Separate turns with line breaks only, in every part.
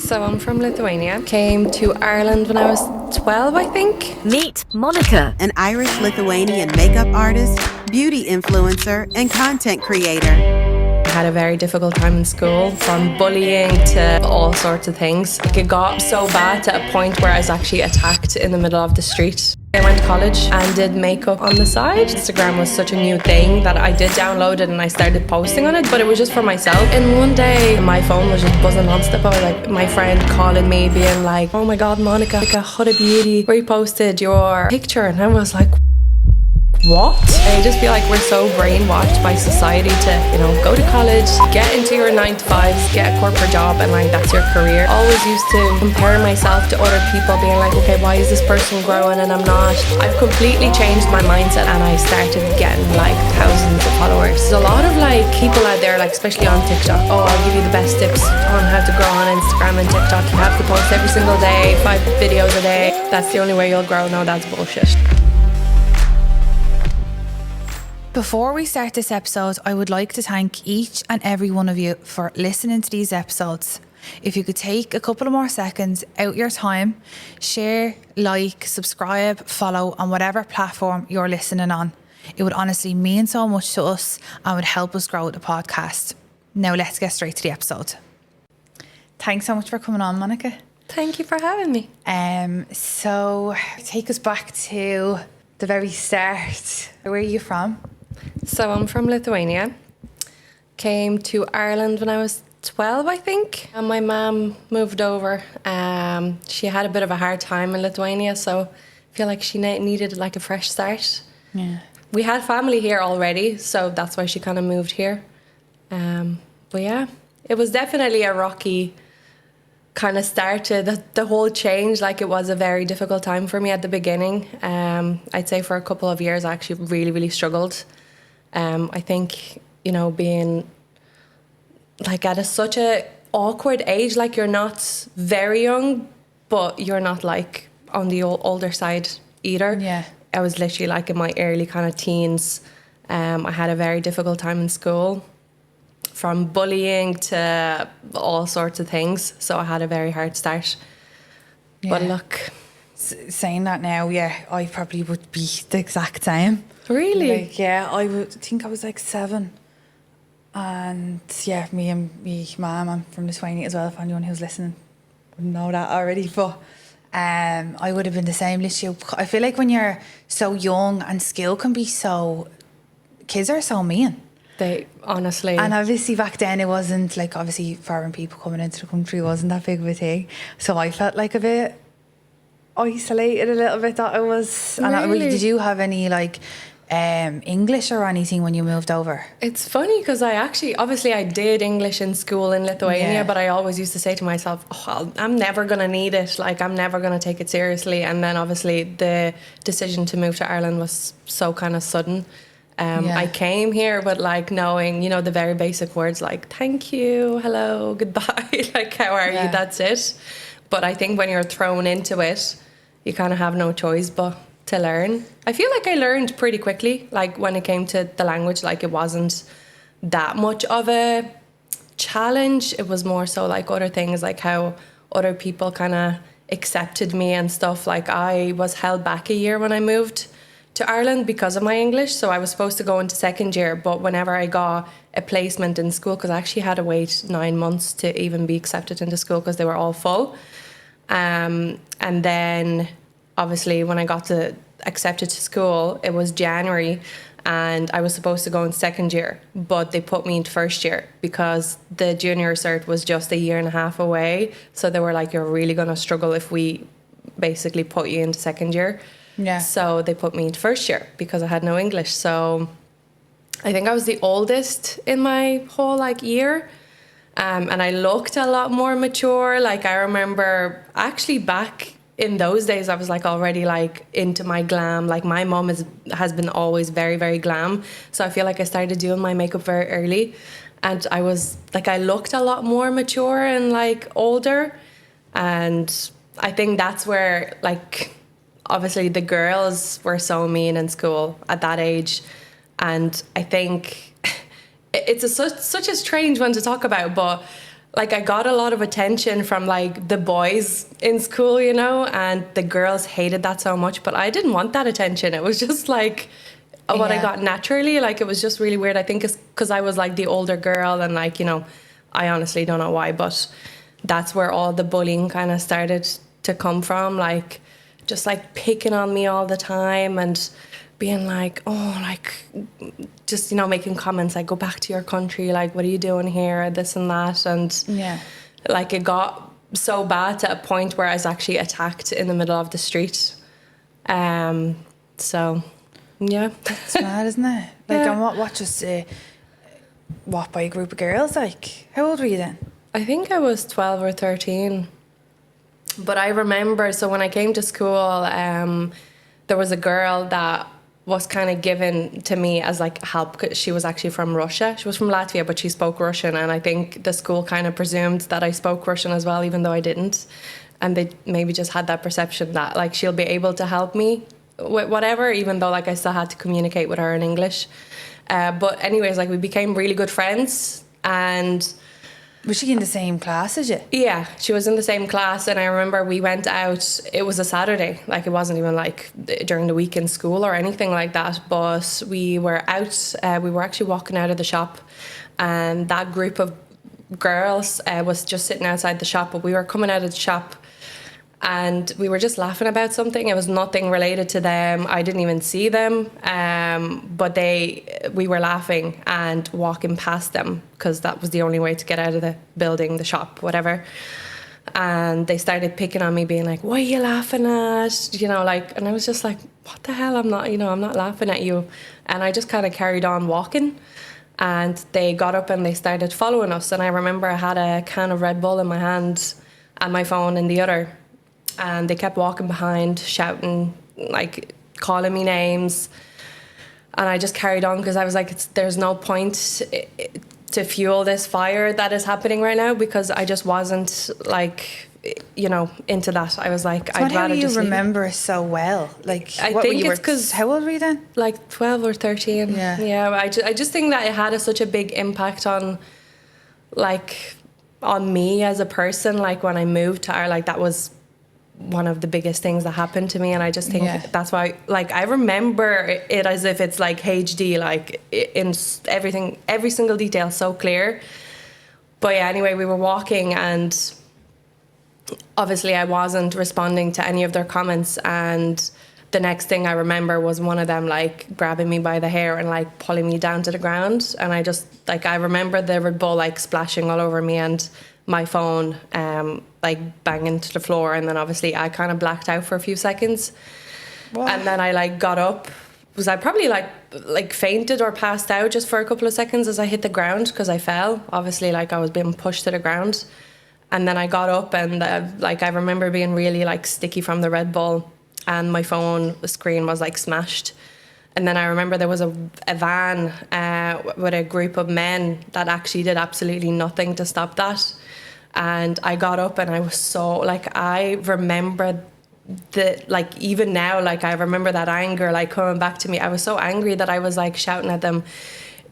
So I'm from Lithuania. Came to Ireland when I was 12, I think.
Meet Monika,
an Irish-Lithuanian makeup artist, beauty influencer, and content creator.
I had a very difficult time in school, from bullying to all sorts of things. It got so bad to a point where I was actually attacked in the middle of the street. I went to college and did makeup on the side. Instagram was such a new thing that I did download it and I started posting on it, but it was just for myself. And one day my phone was just buzzing non-stop. I was like, my friend calling me being like, oh my God, Monika, like a Huda Beauty reposted your picture. And I was like, what? I just feel like we're so brainwashed by society to, go to college, get into your 9 to 5s, get a corporate job, and like that's your career. Always used to compare myself to other people, being like, okay, why is this person growing and I'm not? I've completely changed my mindset and I started getting like thousands of followers. There's a lot of like people out there, like especially on TikTok. Oh, I'll give you the best tips on how to grow on Instagram and TikTok. You have to post every single day, 5 videos a day. That's the only way you'll grow. No, that's bullshit.
Before we start this episode, I would like to thank each and every one of you for listening to these episodes. If you could take a couple of more seconds out your time, share, like, subscribe, follow on whatever platform you're listening on. It would honestly mean so much to us and would help us grow the podcast. Now let's get straight to the episode. Thanks so much for coming on, Monika.
Thank you for having me.
So take us back to the very start. Where are you from?
So I'm from Lithuania. Came to Ireland when I was 12, I think. And my mum moved over. She had a bit of a hard time in Lithuania, so I feel like she needed like a fresh start.
Yeah.
We had family here already, so that's why she kind of moved here. But yeah, it was definitely a rocky kind of start to the whole change. Like, it was a very difficult time for me at the beginning. I'd say for a couple of years I actually really, really struggled. I think, being like at such a awkward age, like you're not very young, but you're not like on the older side either.
Yeah.
I was literally like in my early kind of teens. I had a very difficult time in school, from bullying to all sorts of things. So I had a very hard start. Yeah. But look.
Saying that now, yeah, I probably would be the exact same.
Really?
Like, yeah, I would think I was like 7. And yeah, me and my mum, I'm from Lithuania as well, if anyone who's listening would know that already. But I would have been the same. Literally, I feel like when you're so young and skill can be so... Kids are so mean.
They, honestly.
And obviously back then it wasn't like, obviously foreign people coming into the country wasn't that big of a thing. So I felt like a bit isolated a little bit, that I was. And
really?
Did you have any like English or anything when you moved over?
It's funny because obviously I did English in school in Lithuania,
Yeah.
but I always used to say to myself, I'm never going to need it. Like, I'm never going to take it seriously. And then obviously the decision to move to Ireland was so kind of sudden.
Yeah.
I came here with like knowing, the very basic words like thank you, hello, goodbye, like how are you, that's it. But I think when you're thrown into it, you kind of have no choice but to learn. I feel like I learned pretty quickly, like when it came to the language, like it wasn't that much of a challenge. It was more so like other things, like how other people kind of accepted me and stuff. Like, I was held back a year when I moved to Ireland because of my English. So I was supposed to go into second year, but whenever I got a placement in school, because I actually had to wait 9 months to even be accepted into school because they were all full. And then obviously when I got accepted to school, it was January and I was supposed to go in second year, but they put me into first year because the junior cert was just a year and a half away. So they were like, you're really going to struggle if we basically put you into second year.
Yeah.
So they put me into first year because I had no English. So I think I was the oldest in my whole year. And I looked a lot more mature. Like, I remember actually back in those days, I was already into my glam. Like, my mom has been always very, very glam. So I feel like I started doing my makeup very early. And I was I looked a lot more mature and older. And I think that's where obviously the girls were so mean in school at that age. And I think it's such a strange one to talk about, but like I got a lot of attention from like the boys in school, you know, and the girls hated that so much, but I didn't want that attention. It was just like what I got naturally. Like it was just really weird. I think it's because I was like the older girl, and like, you know, I honestly don't know why, but that's where all the bullying kind of started to come from. Like just like picking on me all the time and being like, oh, like just, you know, making comments like, go back to your country, like what are you doing here, this and that. And like it got so bad to a point where I was actually attacked in the middle of the street. So yeah,
it's mad, isn't it? Like, and what just what by a group of girls? Like, how old were you then?
I think I was 12 or 13. But I remember, so when I came to school, there was a girl that was kind of given to me as like help, because she was actually from Russia. She was from Latvia, but she spoke Russian, and I think the school kind of presumed that I spoke Russian as well, even though I didn't. And they maybe just had that perception that like she'll be able to help me with whatever, even though like I still had to communicate with her in English. But anyways, like we became really good friends. And
was she in the same class as you?
Yeah, she was in the same class, and I remember we went out. It was a Saturday, like it wasn't even like during the week in school or anything like that, but we were out, we were actually walking out of the shop, and that group of girls was just sitting outside the shop, but we were coming out of the shop and we were just laughing about something. It was nothing related to them. I didn't even see them, but we were laughing and walking past them because that was the only way to get out of the building, the shop, whatever. And they started picking on me, being like, what are you laughing at? You know, like, and I was just like, what the hell? I'm not laughing at you. And I just kind of carried on walking. And they got up and they started following us. And I remember I had a can of Red Bull in my hand and my phone in the other. And they kept walking behind, shouting, like calling me names. And I just carried on because I was like, there's no point to fuel this fire that is happening right now, because I just wasn't like, you know, into that. I was like, I'd rather just
leave. How do you remember it so well? Like,
I think it's because,
how old were you then?
Like 12 or 13. Yeah. I just think that it had such a big impact on, like, on me as a person. Like when I moved to Ireland, like that was one of the biggest things that happened to me, and I just think that's why, like, I remember it as if it's like HD, like in everything, every single detail so clear. But yeah, anyway, we were walking, and obviously I wasn't responding to any of their comments, and the next thing I remember was one of them like grabbing me by the hair and like pulling me down to the ground. And I just, like, I remember the Red Bull like splashing all over me and my phone like banging to the floor, and then obviously I kind of blacked out for a few seconds. What? And then I like got up. Was I probably like fainted or passed out just for a couple of seconds as I hit the ground, because I fell, obviously, like I was being pushed to the ground. And then I got up, and like I remember being really like sticky from the Red Bull, and my phone screen was like smashed. And then I remember there was a van with a group of men that actually did absolutely nothing to stop that. And I got up, and I was so, like, I remember like, even now, like, I remember that anger, like, coming back to me. I was so angry that I was, like, shouting at them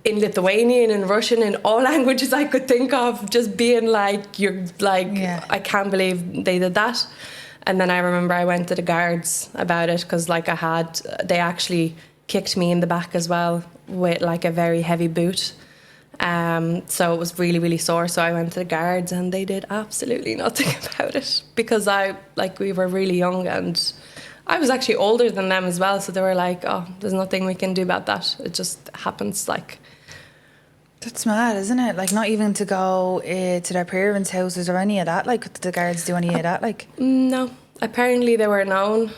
in Lithuanian and Russian and all languages I could think of, just being like, you're, like, I can't believe they did that. And then I remember I went to the guards about it, because, like, they actually kicked me in the back as well with, like, a very heavy boot. So it was really, really sore. So I went to the guards, and they did absolutely nothing about it, because we were really young, and I was actually older than them as well. So they were like, oh, there's nothing we can do about that. It just happens, like.
That's mad, isn't it? Like, not even to go to their parents' houses or any of that. Like, did the guards do any of that? Like,
no. Apparently they were known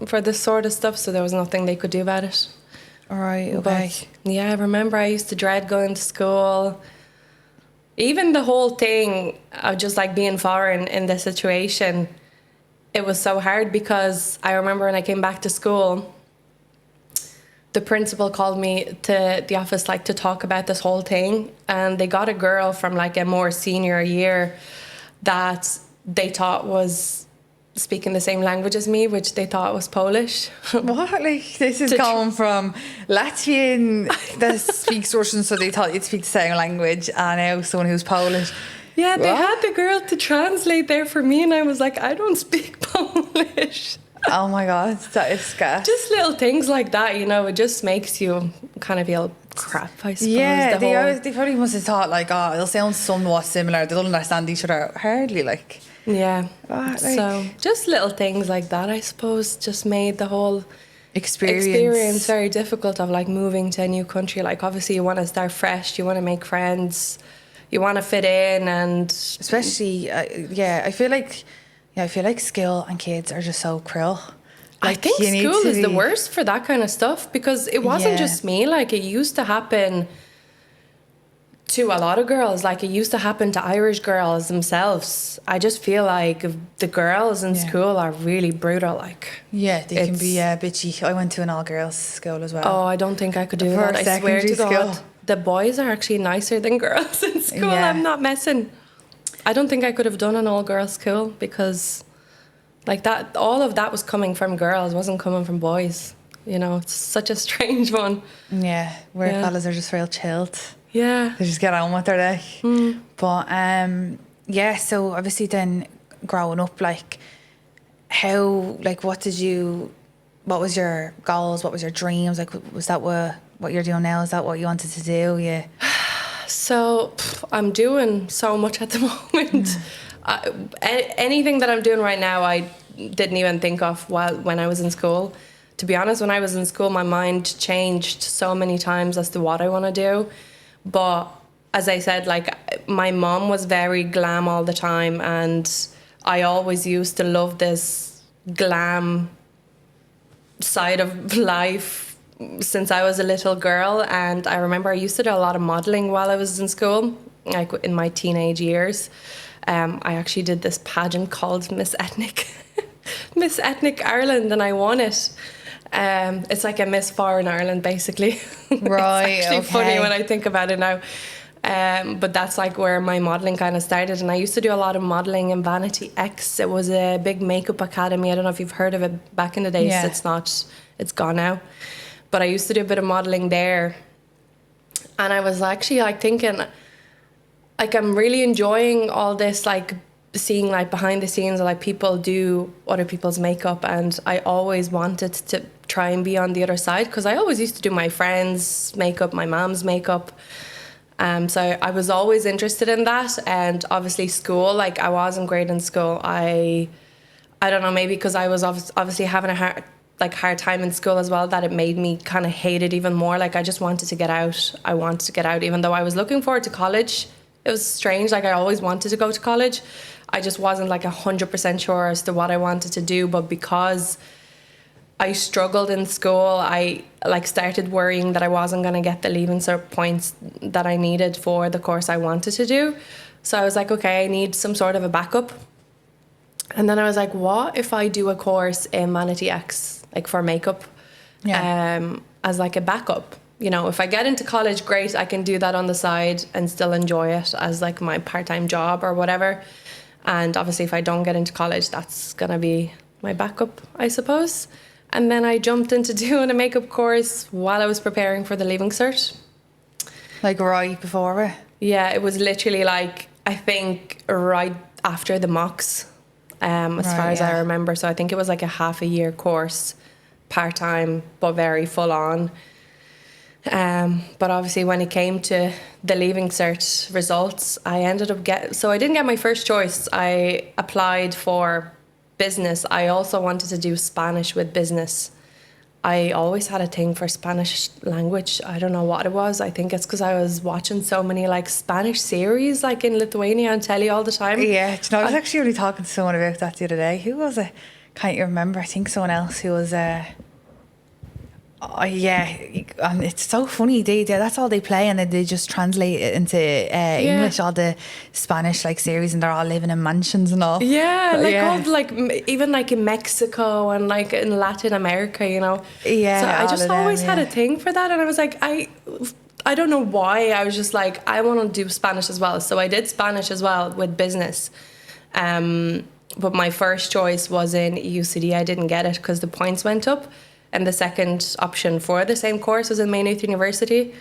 for this sort of stuff, so there was nothing they could do about it.
All right, okay.
But, yeah, I remember I used to dread going to school. Even the whole thing of just like being foreign in the situation, it was so hard, because I remember when I came back to school, the principal called me to the office, like, to talk about this whole thing. And they got a girl from like a more senior year that they thought was speaking the same language as me, which they thought was Polish.
What? Like, this is going from Latvian that speaks Russian, so they thought you'd speak the same language, and now someone who's Polish.
Yeah, they had the girl to translate there for me, and I was like, I don't speak Polish.
Oh my God, that is scary.
Just little things like that, you know, it just makes you kind of feel crap, I suppose.
Yeah, they probably must have thought like, oh, they'll sound somewhat similar. They don't understand each other hardly, like.
Yeah. So just little things like that, I suppose, just made the whole experience very difficult of like moving to a new country. Like obviously you want to start fresh, you want to make friends, you want to fit in, and
especially I feel like school and kids are just so cruel.
Like, I think school is the worst for that kind of stuff, because it wasn't just me. Like it used to happen to a lot of girls. Like it used to happen to Irish girls themselves. I just feel like the girls in school are really brutal. Like
they can be bitchy. I went to an all-girls school as well.
Oh, I don't think I could do that. I swear to God, the boys are actually nicer than girls in school. I'm not messing. I don't think I could have done an all-girls school, because like that, all of that was coming from girls, wasn't coming from boys. You know, it's such a strange one.
Yeah, where fellas are just real chilled.
Yeah.
They just get on with their day. But so obviously then growing up, like how, like what was your goals? What was your dreams? Like was that what you're doing now? Is that what you wanted to do? Yeah.
So I'm doing so much at the moment. Anything that I'm doing right now, I didn't even think of when I was in school. To be honest, when I was in school, my mind changed so many times as to what I want to do. But as I said, like my mom was very glam all the time, and I always used to love this glam side of life since I was a little girl. And I remember I used to do a lot of modelling while I was in school, like in my teenage years. I actually did this pageant called Miss Ethnic Ireland, and I won it. It's like a Miss Foreign Ireland, basically.
Right.
It's actually funny when I think about it now. But that's like where my modelling kind of started. And I used to do a lot of modelling in Vanity X. It was a big makeup academy. I don't know if you've heard of it back in the days. Yeah. It's gone now. But I used to do a bit of modelling there. And I was actually like thinking, like I'm really enjoying all this, like seeing like behind the scenes, like people do other people's makeup, and I always wanted to try and be on the other side, because I always used to do my friends' makeup, my mom's makeup. So I was always interested in that. And obviously school, like I wasn't great in school. I don't know, maybe because I was obviously having a hard time in school as well, that it made me kind of hate it even more. Like I just wanted to get out. I wanted to get out, even though I was looking forward to college. It was strange. Like I always wanted to go to college. I just wasn't like 100% sure as to what I wanted to do. But because I struggled in school, I like started worrying that I wasn't going to get the leaving cert points that I needed for the course I wanted to do. So I was like, okay, I need some sort of a backup. And then I was like, what if I do a course in Vanity X, like for makeup, as like a backup? You know, if I get into college, great, I can do that on the side and still enjoy it as like my part-time job or whatever. And obviously if I don't get into college, that's going to be my backup, I suppose. And then I jumped into doing a makeup course while I was preparing for the leaving cert.
Like right before it?
Yeah, it was literally like, I think right after the mocks, as far as I remember. So I think it was like a half a year course, part-time, but very full on. But obviously when it came to the leaving cert results, I ended up so I didn't get my first choice. I applied for business. I also wanted to do Spanish with business. I always had a thing for Spanish language. I don't know what it was. I think it's because I was watching so many like Spanish series like in Lithuania on telly all the time.
Yeah, do you know, I was actually only talking to someone about that the other day. Who was it? Can't you remember? I think someone else who was it's so funny. That's all they play, and then they just translate it into English, all the Spanish like series, and they're all living in mansions and all.
Yeah, like even like in Mexico and like in Latin America, you know.
Yeah.
So I just always had a thing for that, and I was like, I don't know why. I was just like, I want to do Spanish as well. So I did Spanish as well with business. But my first choice was in UCD. I didn't get it because the points went up. And the second option for the same course was in Maynooth University.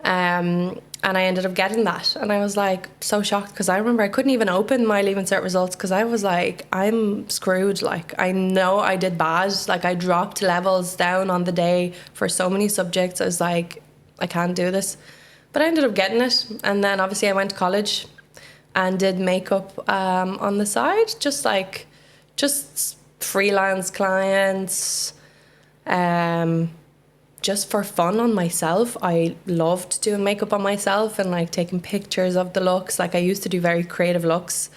And I ended up getting that. And I was like so shocked because I remember I couldn't even open my Leaving Cert results because I was like, I'm screwed. Like, I know I did bad. Like, I dropped levels down on the day for so many subjects. I was like, I can't do this. But I ended up getting it. And then obviously I went to college and did makeup on the side. Just freelance clients. Just for fun on myself. I loved doing makeup on myself and like taking pictures of the looks. Like I used to do very creative looks.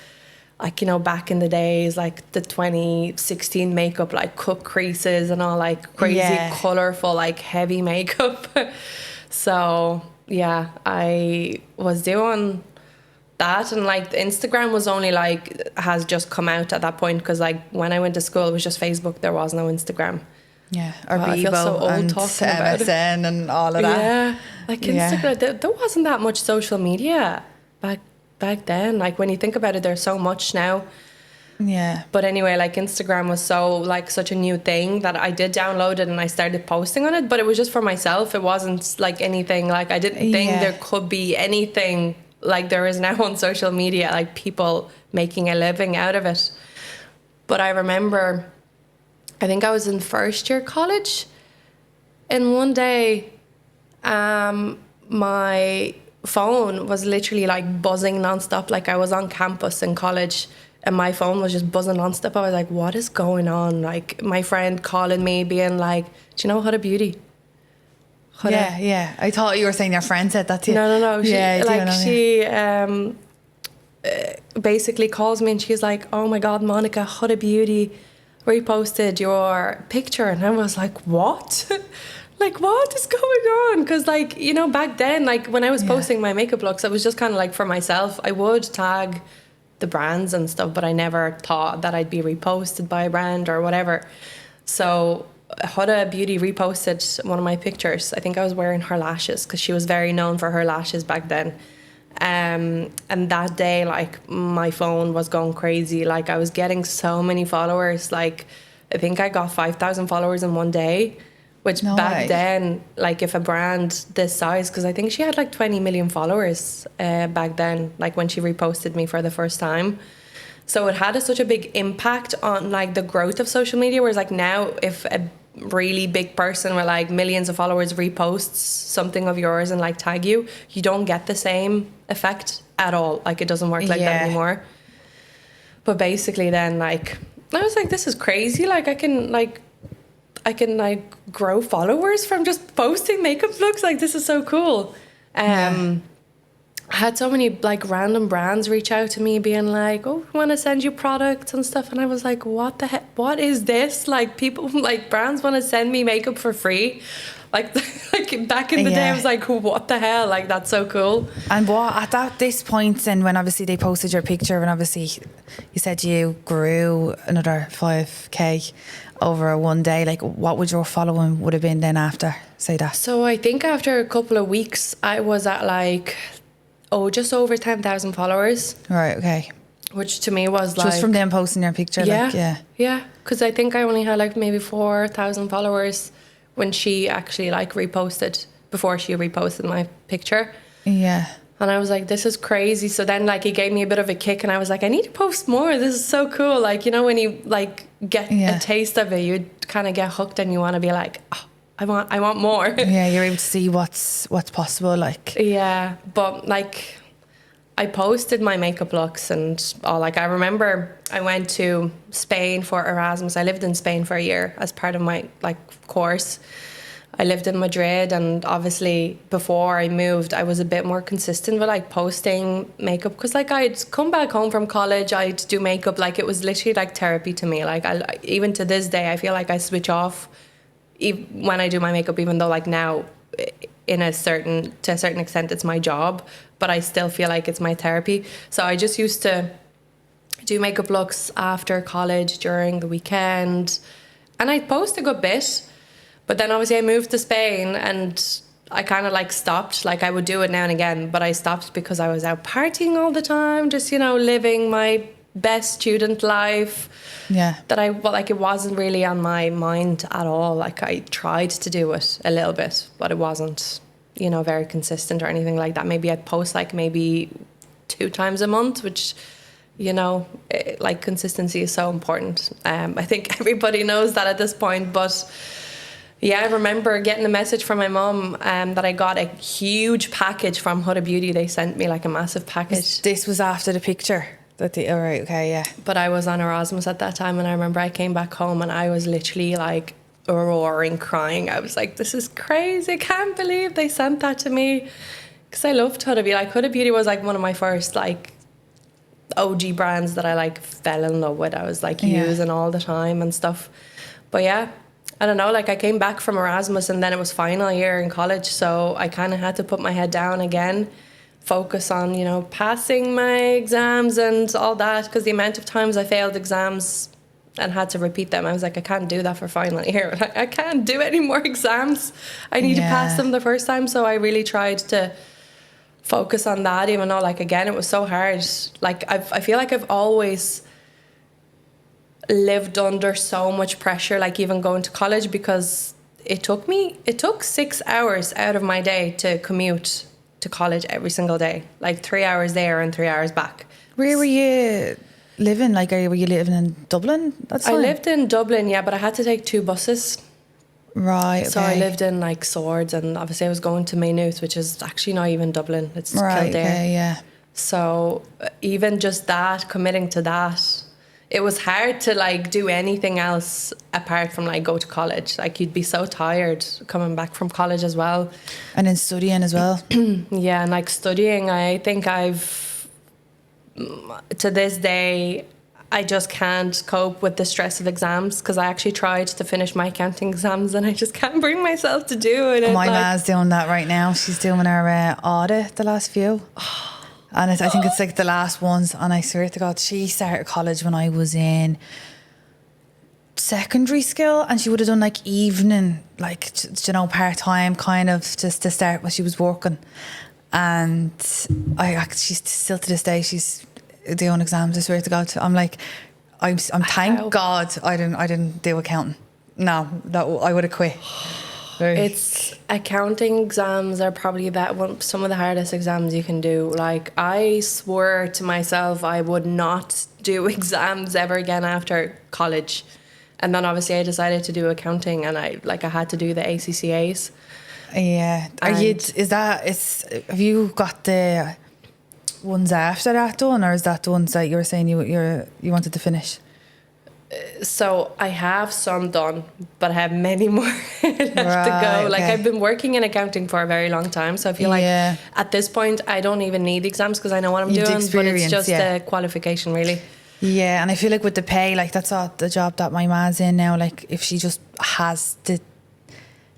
Like, you know, back in the days, like the 2016 makeup, like cut creases and all like crazy, colourful, like heavy makeup. So yeah, I was doing that, and like Instagram was only like, has just come out at that point because like when I went to school it was just Facebook, there was no Instagram.
Yeah, or
I feel so old
and
talking about it.
MSN and all of that.
Yeah, like Instagram, there wasn't that much social media back then. Like when you think about it, there's so much now.
Yeah.
But anyway, like Instagram was so like such a new thing that I did download it and I started posting on it, but it was just for myself. It wasn't like anything, like I didn't think there could be anything like there is now on social media, like people making a living out of it. But I remember, I think I was in first year college, and one day my phone was literally like buzzing nonstop. Like I was on campus in college and my phone was just buzzing nonstop. I was like, what is going on? Like my friend calling me being like, do you know Huda Beauty? Huda?
Yeah. I thought you were saying your friend said that to you.
No. She basically calls me and she's like, oh my God, Monika, Huda Beauty reposted your picture. And I was like, what? Like, what is going on? Because like, you know, back then, like when I was posting my makeup looks, it was just kind of like for myself. I would tag the brands and stuff, but I never thought that I'd be reposted by a brand or whatever. So Huda Beauty reposted one of my pictures. I think I was wearing her lashes because she was very known for her lashes back then. And that day, like my phone was going crazy. Like I was getting so many followers. Like I think I got 5,000 followers in one day, which back then, like if a brand this size, because I think she had like 20 million followers back then, like when she reposted me for the first time. So it had such a big impact on like the growth of social media. Whereas like now, if a really big person with like millions of followers reposts something of yours and like tag you, you don't get the same effect at all. Like it doesn't work like that anymore. But basically then like I was like, this is crazy. Like I can grow followers from just posting makeup looks. Like this is so cool. I had so many like random brands reach out to me being like, oh, we want to send you products and stuff. And I was like, what the heck? What is this? Like people, like brands want to send me makeup for free. Like back in the day, I was like, what the hell? Like, that's so cool.
And what, at this point then, when obviously they posted your picture and obviously you said you grew another 5K over one day, like what would your following would have been then after, say that?
So I think after a couple of weeks, I was at like, just over 10,000 followers.
Right, okay.
Which to me was like...
Just from them posting your picture?
Yeah. Because I think I only had like maybe 4,000 followers when she actually like reposted, before she reposted my picture.
Yeah.
And I was like, this is crazy. So then like it gave me a bit of a kick and I was like, I need to post more. This is so cool. Like, you know, when you like get a taste of it, you kind of get hooked and you want to be like, oh, I want more.
Yeah, you're able to see what's possible, like.
Yeah, but like I posted my makeup looks and all. Like I remember I went to Spain for Erasmus. I lived in Spain for a year as part of my like course. I lived in Madrid, and obviously before I moved, I was a bit more consistent with like posting makeup because like I'd come back home from college, I'd do makeup. Like it was literally like therapy to me. Like I even to this day, I feel like I switch off when I do my makeup, even though like now to a certain extent it's my job, but I still feel like it's my therapy. So I just used to do makeup looks after college during the weekend, and I'd post a good bit. But then obviously I moved to Spain and I kind of like stopped. Like I would do it now and again, but I stopped because I was out partying all the time, just, you know, living my best student life.
Yeah.
It wasn't really on my mind at all. Like I tried to do it a little bit, but it wasn't you know, very consistent or anything like that. Maybe I'd post like maybe 2 times a month, which, you know, like consistency is so important. I think everybody knows that at this point, but yeah, I remember getting a message from my mum that I got a huge package from Huda Beauty. They sent me like a massive package.
This was after the picture. All right, okay, yeah.
But I was on Erasmus at that time, and I remember I came back home and I was literally like roaring, crying. I was like, this is crazy. I can't believe they sent that to me. Because I loved Huda Beauty. Like, Huda Beauty was like one of my first like OG brands that I like fell in love with. I was like using all the time and stuff. But yeah, I don't know, like I came back from Erasmus and then it was final year in college, so I kind of had to put my head down again, focus on, you know, passing my exams and all that, because the amount of times I failed exams and had to repeat them, I was like, I can't do that for final year. Like, I can't do any more exams. I need to pass them the first time. So I really tried to focus on that, even though, like, again, it was so hard. Like, I feel like I've always lived under so much pressure, like even going to college, because it took 6 hours out of my day to commute to college every single day, like 3 hours there and 3 hours back.
Where were you living? Like, were you living in Dublin?
I lived in Dublin, yeah, but I had to take 2 buses.
Right, okay.
So I lived in like Swords, and obviously I was going to Maynooth, which is actually not even Dublin, it's
right,
Kildare.
okay, yeah.
So even just that, committing to that, it was hard to like do anything else apart from like go to college. Like, you'd be so tired coming back from college as well.
And then studying as well.
Yeah, and like studying, I think to this day, I just can't cope with the stress of exams, because I actually tried to finish my accounting exams and I just can't bring myself to do it.
My ma's doing that right now. She's doing her audit, the last few. And I think it's like the last ones. And I swear to God, she started college when I was in secondary school, and she would have done like evening, like, you know, part-time kind of, just to start when she was working. And she's still to this day, she's doing exams, I swear to God. I'm like, I'm thank God I didn't do accounting. No, that I would have quit.
It's accounting exams are probably some of the hardest exams you can do. Like, I swore to myself I would not do exams ever again after college, and then obviously I decided to do accounting, and I had to do the ACCAs.
Yeah, have you got the ones after that done, or is that the ones that you were saying you wanted to finish?
So I have some done, but I have many more left to go. Like,
okay.
I've been working in accounting for a very long time, so I feel like at this point I don't even need exams because I know what I'm doing, but it's just a qualification, really.
Yeah, and I feel like with the pay, like, that's not the job that my ma's in now. Like, if she just has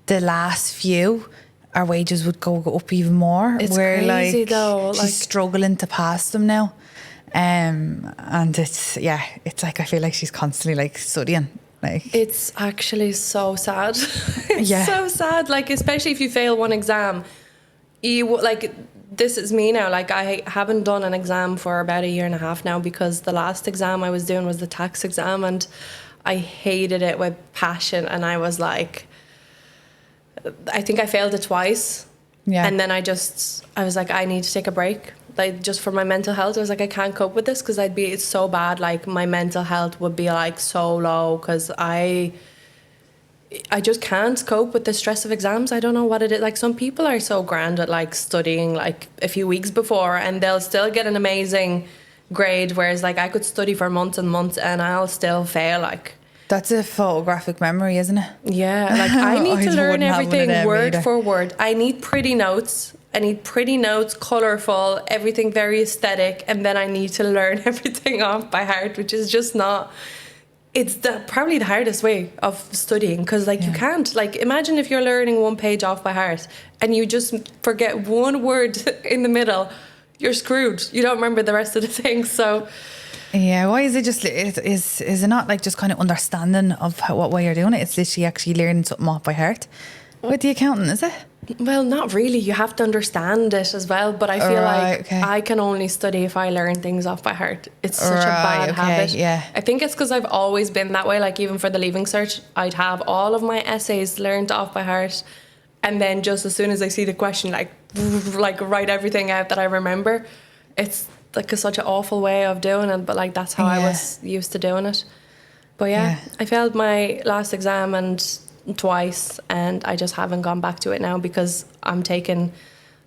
the last few, our wages would go up even more.
It's crazy,
like,
though.
She's
like,
struggling to pass them now. And it's like, I feel like she's constantly like studying. Like,
it's actually so sad. It's so sad. Like, especially if you fail one exam, this is me now. Like, I haven't done an exam for about 1.5 years now, because the last exam I was doing was the tax exam, and I hated it with passion. And I was like, I think I failed it twice. Yeah. And then I was like, I need to take a break. Like, just for my mental health. I was like, I can't cope with this, because it's so bad. Like, my mental health would be like so low, because I just can't cope with the stress of exams. I don't know what it is. Like, some people are so grand at like studying like a few weeks before, and they'll still get an amazing grade, whereas like I could study for months and months and I'll still fail. Like,
that's a photographic memory, isn't it?
Yeah, like, I need to learn everything word for word. I need pretty notes. Colourful, everything very aesthetic, and then I need to learn everything off by heart, which is just not... It's probably the hardest way of studying, because you can't. Like, imagine if you're learning one page off by heart and you just forget one word in the middle, you're screwed. You don't remember the rest of the things, so...
Yeah, why is it just... Is it not like just kind of understanding of what way you're doing it? It's literally actually learning something off by heart with the accounting, is it?
Well, not really. You have to understand it as well. But I feel I can only study if I learn things off by heart. It's such a bad habit.
Yeah.
I think it's because I've always been that way. Like, even for the Leaving Cert, I'd have all of my essays learned off by heart. And then just as soon as I see the question, like write everything out that I remember. It's like such an awful way of doing it, but like that's how I was used to doing it. But I failed my last exam and twice, and I just haven't gone back to it now because I'm taking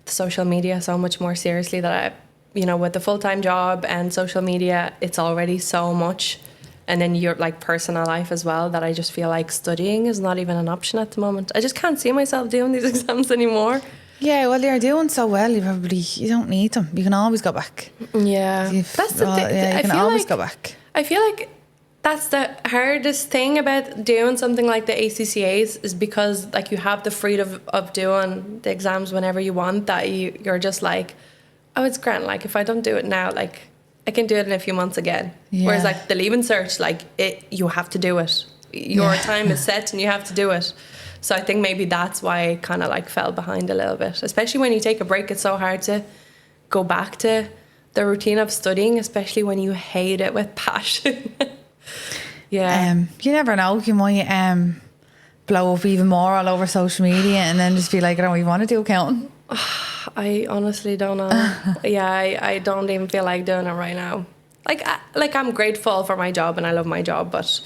the social media so much more seriously that with the full-time job and social media, it's already so much. And then your like personal life as well, that I just feel like studying is not even an option at the moment. I just can't see myself doing these exams anymore.
Yeah, well, you're doing so well. You don't need them. You can always go back.
Yeah, that's the thing.
Yeah, you can always go back.
I feel like that's the hardest thing about doing something like the ACCAs is because like you have the freedom of doing the exams whenever you want. That you're just like, oh, it's grand. Like if I don't do it now, like I can do it in a few months again. Yeah. Whereas like the Leaving Cert, like you have to do it. Your time is set and you have to do it. So I think maybe that's why I kind of like fell behind a little bit. Especially when you take a break, it's so hard to go back to the routine of studying, especially when you hate it with passion. Yeah.
You never know. You might blow up even more all over social media and then just be like, I don't even want to do accounting.
I honestly don't know. I don't even feel like doing it right now. Like I'm grateful for my job and I love my job, but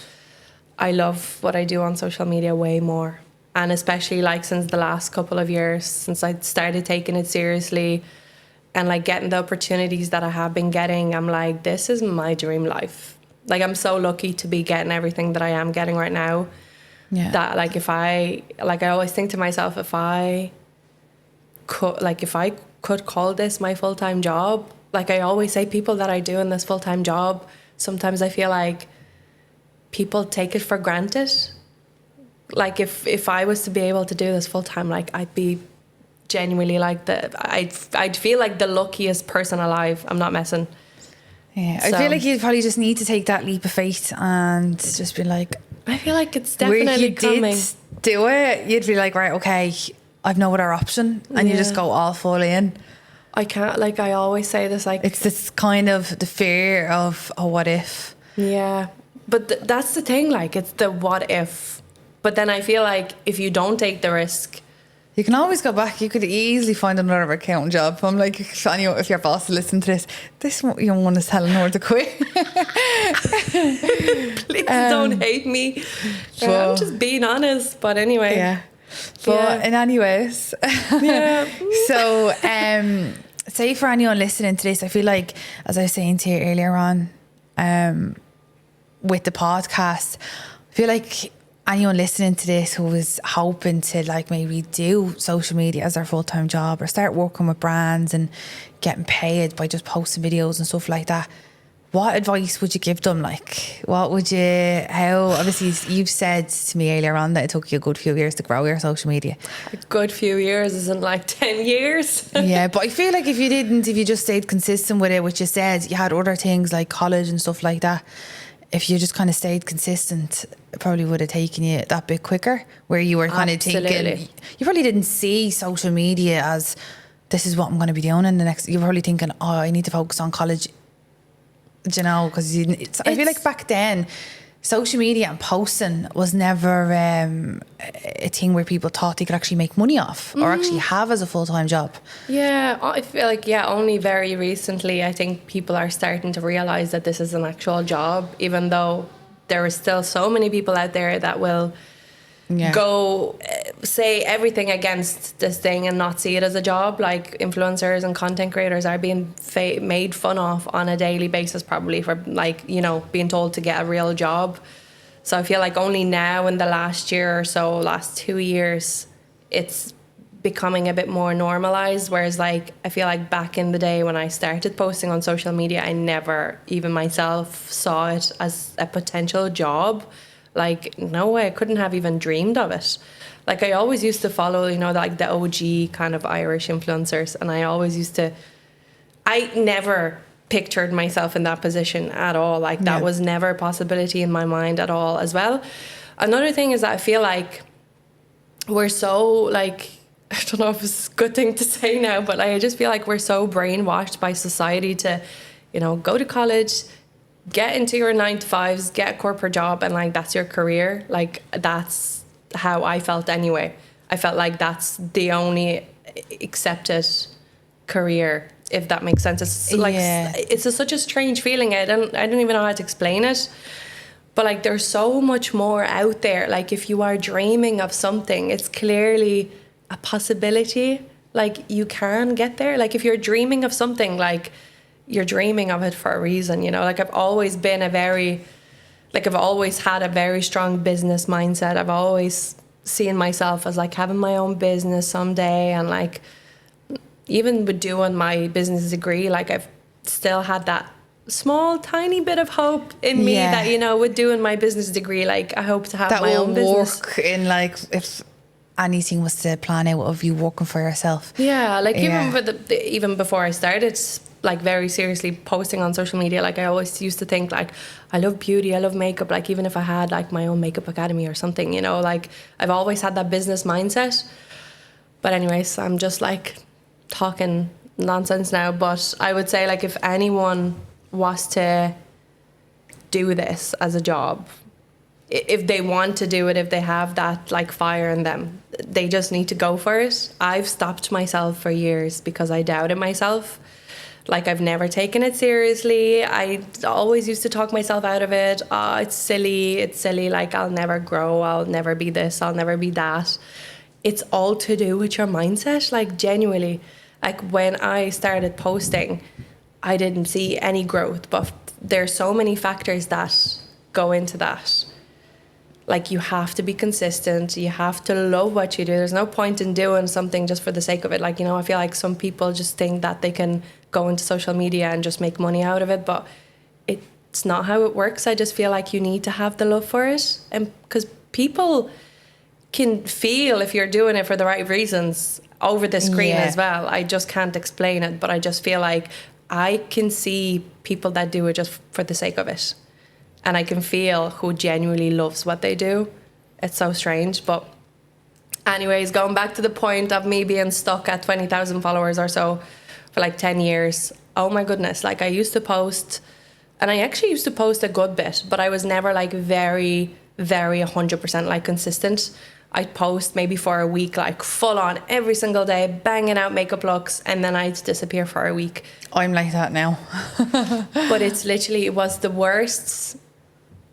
I love what I do on social media way more. And especially like since the last couple of years, since I started taking it seriously and like getting the opportunities that I have been getting, I'm like, this is my dream life. Like I'm so lucky to be getting everything that I am getting right now. Yeah. That like I always think to myself, if I could call this my full-time job, like I always say, people that I do in this full-time job, sometimes I feel like people take it for granted. Like if I was to be able to do this full-time, like I'd be genuinely like I'd feel like the luckiest person alive. I'm not messing.
Yeah, I feel like you probably just need to take that leap of faith and just be like,
I feel like it's definitely coming.
If you did do it, you'd be like, right, okay, I've no other option, and you just go all full in.
I can't, like I always say this, like
it's this kind of the fear of, oh, what if?
Yeah, but that's the thing, like it's the what if. But then I feel like if you don't take the risk,
you can always go back. You could easily find another accounting job. I'm like, if your boss listens to this young one is telling her to quit.
Please don't hate me. I'm just being honest. But anyway.
Yeah. But in anyways.
Yeah.
So, say for anyone listening to this, I feel like, as I was saying to you earlier on, with the podcast, I feel like anyone listening to this who is hoping to like maybe do social media as their full-time job or start working with brands and getting paid by just posting videos and stuff like that, what advice would you give them? Like, what would you, how, obviously you've said to me earlier on that it took you a good few years to grow your social media.
A good few years isn't like 10 years.
Yeah, but I feel like if you just stayed consistent with it, which you said you had other things like college and stuff like that, if you just kind of stayed consistent, it probably would have taken you that bit quicker, where you were kind of thinking, you probably didn't see social media as, this is what I'm going to be doing in the next, you were probably thinking, oh, I need to focus on college, you know, because I feel like back then, social media and posting was never a thing where people thought they could actually make money off or actually have as a full-time job.
Yeah, I feel like, only very recently I think people are starting to realise that this is an actual job, even though there are still so many people out there that will go say everything against this thing and not see it as a job. Like influencers and content creators are being made fun of on a daily basis, probably for like, you know, being told to get a real job. So I feel like only now in the last year or so, last 2 years, it's becoming a bit more normalized. Whereas like, I feel like back in the day when I started posting on social media, I never even myself saw it as a potential job. Like, no way, I couldn't have even dreamed of it. Like, I always used to follow, you know, like the OG kind of Irish influencers. And I never pictured myself in that position at all. Like, that was never a possibility in my mind at all as well. Another thing is that I feel like we're so, like, I don't know if it's a good thing to say now, but I just feel like we're so brainwashed by society to, you know, go to college, get into your 9-to-5s, get a corporate job, and like that's your career. Like that's how I felt anyway. I felt like that's the only accepted career, if that makes sense. It's like it's such a strange feeling. I don't even know how to explain it. But like there's so much more out there. Like if you are dreaming of something, it's clearly a possibility. Like you can get there. Like if you're dreaming of something, like you're dreaming of it for a reason, you know. Like I've always had a very strong business mindset. I've always seen myself as like having my own business someday, and like even with doing my business degree, like I've still had that small tiny bit of hope in me that, you know, with doing my business degree, like I hope to have
that
my own business.
Work in like if anything was to plan out of you working for yourself. Yeah,
like even before I started like very seriously posting on social media, like I always used to think like I love beauty, I love makeup, like even if I had like my own makeup academy or something, you know, like I've always had that business mindset. But anyways, I'm just like talking nonsense now. But I would say like if anyone was to do this as a job, if they want to do it, if they have that like fire in them, they just need to go for it. I've stopped myself for years because I doubted myself. Like I've never taken it seriously. I always used to talk myself out of it. Oh, it's silly, like I'll never grow, I'll never be this, I'll never be that. It's all to do with your mindset. Like genuinely, like when I started posting, I didn't see any growth, but there's so many factors that go into that. Like you have to be consistent, you have to love what you do. There's no point in doing something just for the sake of it. Like, you know, I feel like some people just think that they can go into social media and just make money out of it, but it's not how it works. I just feel like you need to have the love for it, and because people can feel if you're doing it for the right reasons over the screen as well. I just can't explain it, but I just feel like I can see people that do it just for the sake of it. And I can feel who genuinely loves what they do. It's so strange. But anyways, going back to the point of me being stuck at 20,000 followers or so for like 10 years. Oh my goodness. Like I used to post, and I actually used to post a good bit, but I was never like very, very 100% like consistent. I'd post maybe for a week, like full on every single day, banging out makeup looks, and then I'd disappear for a week.
I'm like that now.
But it was the worst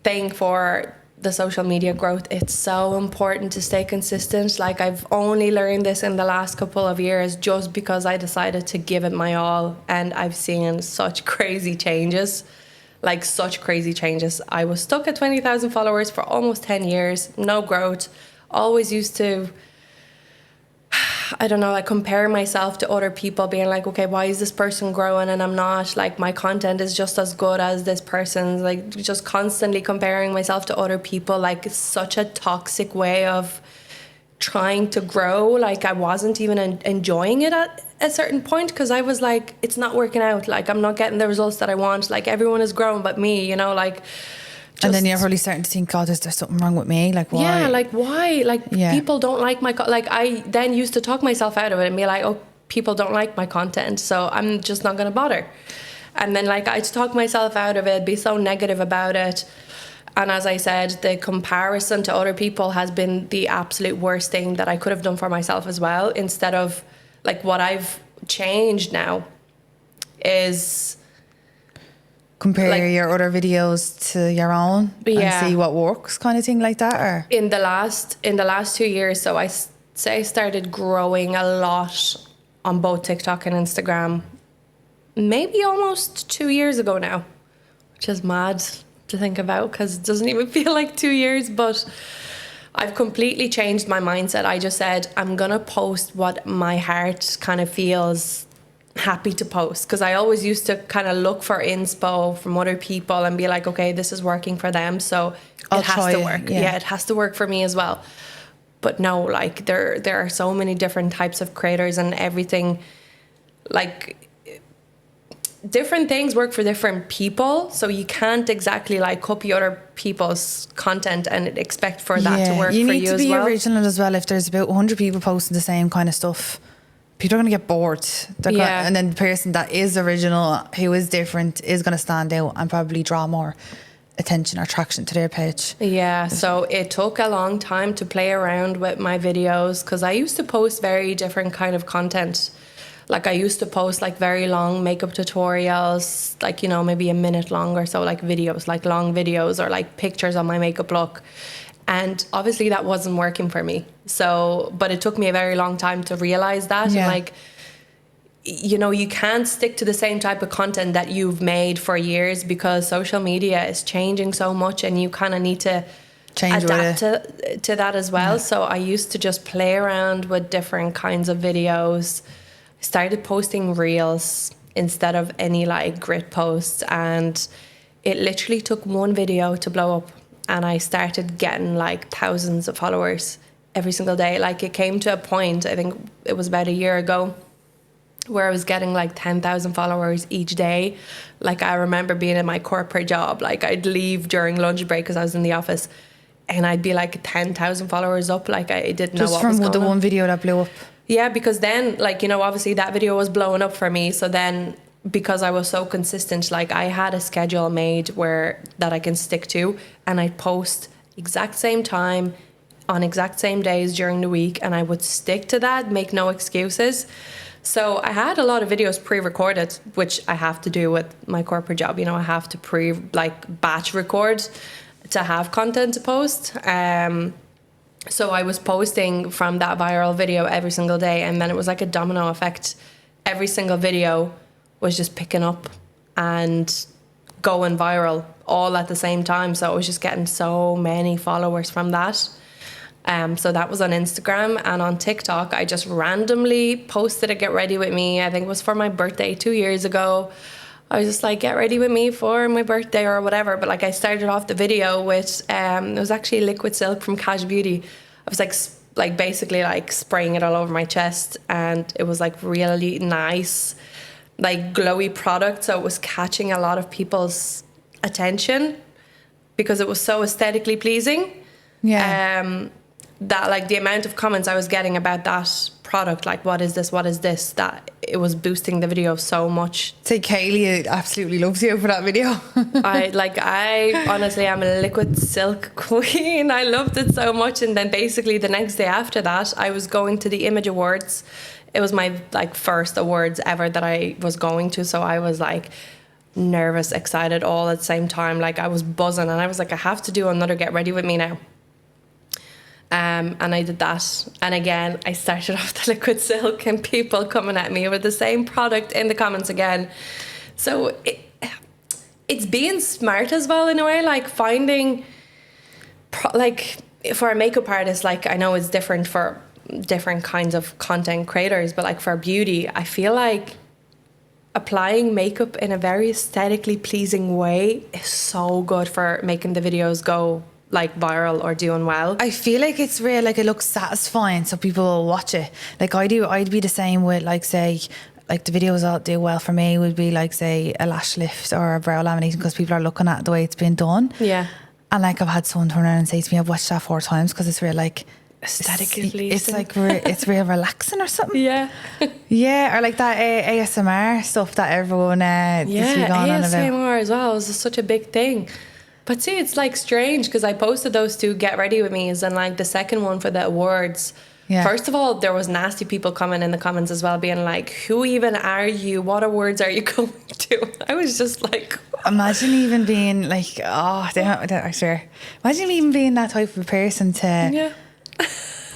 thing for the social media growth. It's so important to stay consistent. Like I've only learned this in the last couple of years just because I decided to give it my all, and I've seen such crazy changes. Like such crazy changes. I was stuck at 20,000 followers for almost 10 years, no growth. Always used to, I don't know, like compare myself to other people, being like, okay, why is this person growing and I'm not? Like my content is just as good as this person's. Like just constantly comparing myself to other people. Like it's such a toxic way of trying to grow. Like I wasn't even enjoying it at a certain point, because I was like, it's not working out. Like I'm not getting the results that I want. Like everyone is growing but me, you know, like.
And then you're probably starting to think, God, is there something wrong with me? Like, why?
Yeah, like, why? Like, people don't like my... Like, I then used to talk myself out of it and be like, oh, people don't like my content, so I'm just not going to bother. And then, like, I'd talk myself out of it, be so negative about it. And as I said, the comparison to other people has been the absolute worst thing that I could have done for myself as well. Instead of, like, what I've changed now is...
compare like, your other videos to your own and see what works, kind of thing like that? Or
in the last 2 years, so I started growing a lot on both TikTok and Instagram maybe almost 2 years ago now, which is mad to think about because it doesn't even feel like 2 years. But I've completely changed my mindset. I just said I'm gonna post what my heart kind of feels happy to post, because I always used to kind of look for inspo from other people and be like, okay, this is working for them, so it has to work. Yeah, it has to work for me as well. But no, like there are so many different types of creators, and everything, like different things work for different people, so you can't exactly like copy other people's content and expect for that to work for you as well. You need to be
original as well. If there's about 100 people posting the same kind of stuff, people are going to get bored. And then the person that is original, who is different, is going to stand out and probably draw more attention or traction to their page.
Yeah, so it took a long time to play around with my videos because I used to post very different kind of content. Like I used to post like very long makeup tutorials, like, you know, maybe a minute long or so, like videos, like long videos or like pictures on my makeup look. And obviously that wasn't working for me. So, but it took me a very long time to realize that.
Yeah.
And like, you know, you can't stick to the same type of content that you've made for years because social media is changing so much and you kind of need to
Change
adapt to that as well. So I used to just play around with different kinds of videos. I started posting reels instead of any like grid posts, and it literally took one video to blow up, and I started getting like thousands of followers every single day. Like it came to a point, I think it was about a year ago, where I was getting like 10,000 followers each day. Like I remember being in my corporate job, like I'd leave during lunch break because I was in the office, and I'd be like 10,000 followers up. Like I didn't know what was going on.
Just from the one video that blew up.
Yeah, because then, like, you know, obviously that video was blowing up for me. So then, because I was so consistent, like I had a schedule made that I can stick to, and I'd post exact same time on exact same days during the week, and I would stick to that, make no excuses. So I had a lot of videos pre-recorded, which I have to do with my corporate job. You know, I have to batch record to have content to post. So I was posting from that viral video every single day, and then it was like a domino effect. Every single video was just picking up and going viral all at the same time. So I was just getting so many followers from that. So that was on Instagram, and on TikTok I just randomly posted a get ready with me. I think it was for my birthday 2 years ago. I was just like, get ready with me for my birthday or whatever. But like I started off the video with, it was actually liquid silk from Cash Beauty. I was like basically like spraying it all over my chest, and it was like really nice, like glowy product. So it was catching a lot of people's attention because it was so aesthetically pleasing.
Yeah.
That like the amount of comments I was getting about that product, like what is this, that it was boosting the video so much.
Say Kaylee absolutely loves you for that video.
I honestly am a liquid silk queen. I loved it so much. And then basically the next day after that, I was going to the Image Awards. It was my like first awards ever that I was going to, so I was like nervous, excited all at the same time. Like I was buzzing, and I was like, I have to do another get ready with me now. And I did that, and again I started off the liquid silk, and people coming at me with the same product in the comments again. So it's being smart as well in a way, like finding like for a makeup artist, like I know it's different for different kinds of content creators, but like for beauty, I feel like applying makeup in a very aesthetically pleasing way is so good for making the videos go like viral or doing well.
I feel like it's real, like it looks satisfying, so people will watch it. Like I'd be the same with like say like the videos that do well for me would be like say a lash lift or a brow lamination, because people are looking at the way it's been done.
Yeah.
And like I've had someone turn around and say to me, I've watched that 4 times because it's real like
aesthetically pleasing.
It's like it's real relaxing or something.
Yeah.
Yeah, or like that ASMR stuff that everyone
yeah,
going on about.
ASMR as well is such a big thing. But see, it's like strange because I posted those 2 get ready with me's, and like the second one for the awards. Yeah. First of all, there was nasty people coming in the comments as well, being like, "Who even are you? What awards are you going to?" I was just like,
imagine even being like, I swear, imagine even being that type of person to.
Yeah.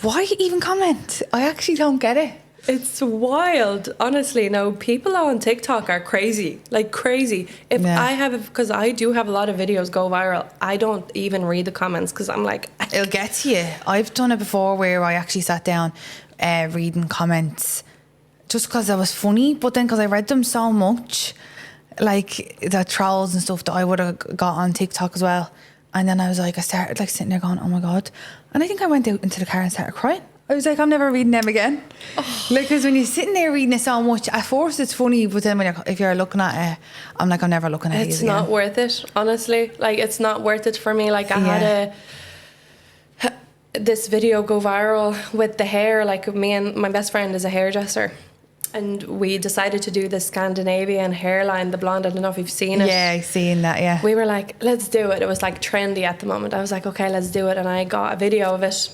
Why even comment? I actually don't get it.
It's wild, honestly. No, people on TikTok are crazy, like crazy. Because I do have a lot of videos go viral, I don't even read the comments because I'm like,
it'll get to you. I've done it before where I actually sat down reading comments just because it was funny, but then because I read them so much, like the trolls and stuff that I would have got on TikTok as well. And then I started like sitting there going, oh my God. And I think I went out into the car and started crying. I was like, I'm never reading them again. Oh. Like, because when you're sitting there reading it so much, at first it's funny, but then if you're looking at it, I'm like, I'm never looking at it again.
It's not worth it, honestly. Like, it's not worth it for me. Like, I had this video go viral with the hair. Like, me and my best friend is a hairdresser. And we decided to do the Scandinavian hairline, the blonde. I don't know if you've seen it.
Yeah, I've seen that, yeah.
We were like, let's do it. It was like trendy at the moment. I was like, okay, let's do it. And I got a video of it.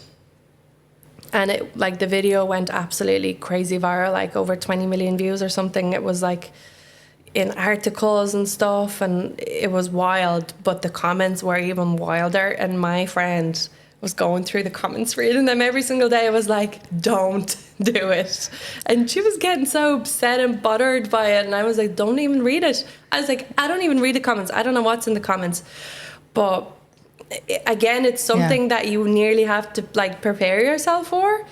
And it, like, the video went absolutely crazy viral, like over 20 million views or something. It was like in articles and stuff, and it was wild. But the comments were even wilder. And my friend was going through the comments, reading them every single day. I was like, don't do it. And she was getting so upset and bothered by it. And I was like, don't even read it. I was like, I don't even read the comments. I don't know what's in the comments. But again, it's something that you nearly have to like prepare yourself for.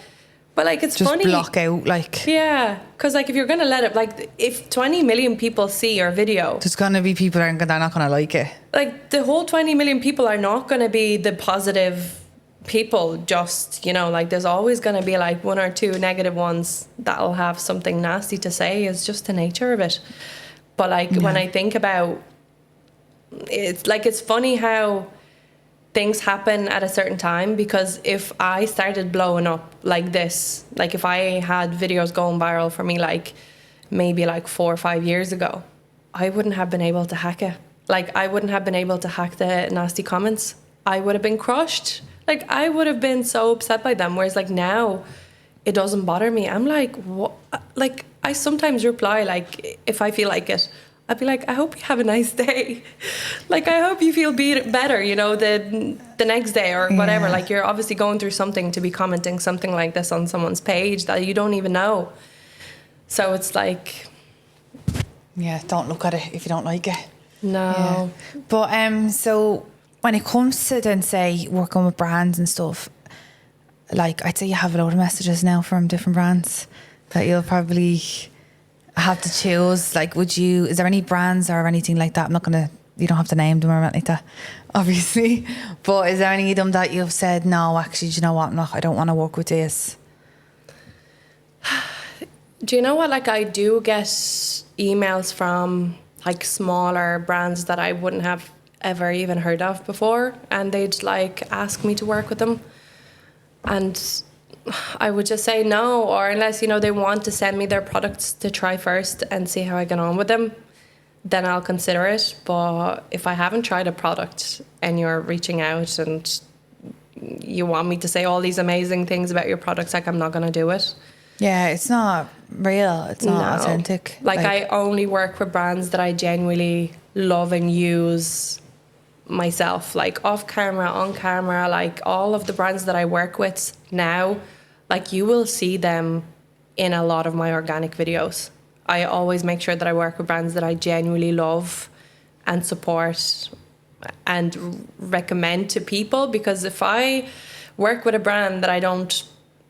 But like, it's
just
funny.
Block out, like.
Yeah. Because like, if you're going to let it, like, if 20 million people see your video,
There's going to be people that they're not going to like it.
like, the whole 20 million people are not going to be the positive people. Just, you know, like, there's always going to be like one or two negative ones that'll have something nasty to say. It's just the nature of it. But like, when I think about it's like, it's funny how things happen at a certain time, because if I started blowing up like this, like if I had videos going viral for me like maybe like 4 or 5 years ago, I wouldn't have been able to hack it. Like, I wouldn't have been able to hack the nasty comments. I would have been crushed. Like, I would have been so upset by them. Whereas like now, it doesn't bother me. I'm like, what? Like, I sometimes reply, like, if I feel like it, I'd be like, I hope you have a nice day. Like, I hope you feel better, you know, the next day or whatever.
Yeah.
Like, you're obviously going through something to be commenting something like this on someone's page that you don't even know. So it's like,
Yeah, don't look at it if you don't like it.
no.
Yeah. But so when it comes to then, say, working with brands and stuff, like, I'd say you have a lot of messages now from different brands that you'll probably have to choose. Like, is there any brands or anything like that? You don't have to name them or anything like that, obviously. But is there any of them that you've said, no, actually, do you know what? No, I don't want to work with this?
Do you know what? Like, I do get emails from like smaller brands that I wouldn't have ever even heard of before, and they'd like ask me to work with them, and I would just say no, or unless, you know, they want to send me their products to try first and see how I get on with them, then I'll consider it. But if I haven't tried a product and you're reaching out and you want me to say all these amazing things about your products, like, I'm not going to do it.
Yeah, it's not real. It's not authentic.
Like, I only work with brands that I genuinely love and use myself, like off camera, on camera. Like, all of the brands that I work with now, like, you will see them in a lot of my organic videos. I always make sure that I work with brands that I genuinely love and support and recommend to people, because if I work with a brand that I don't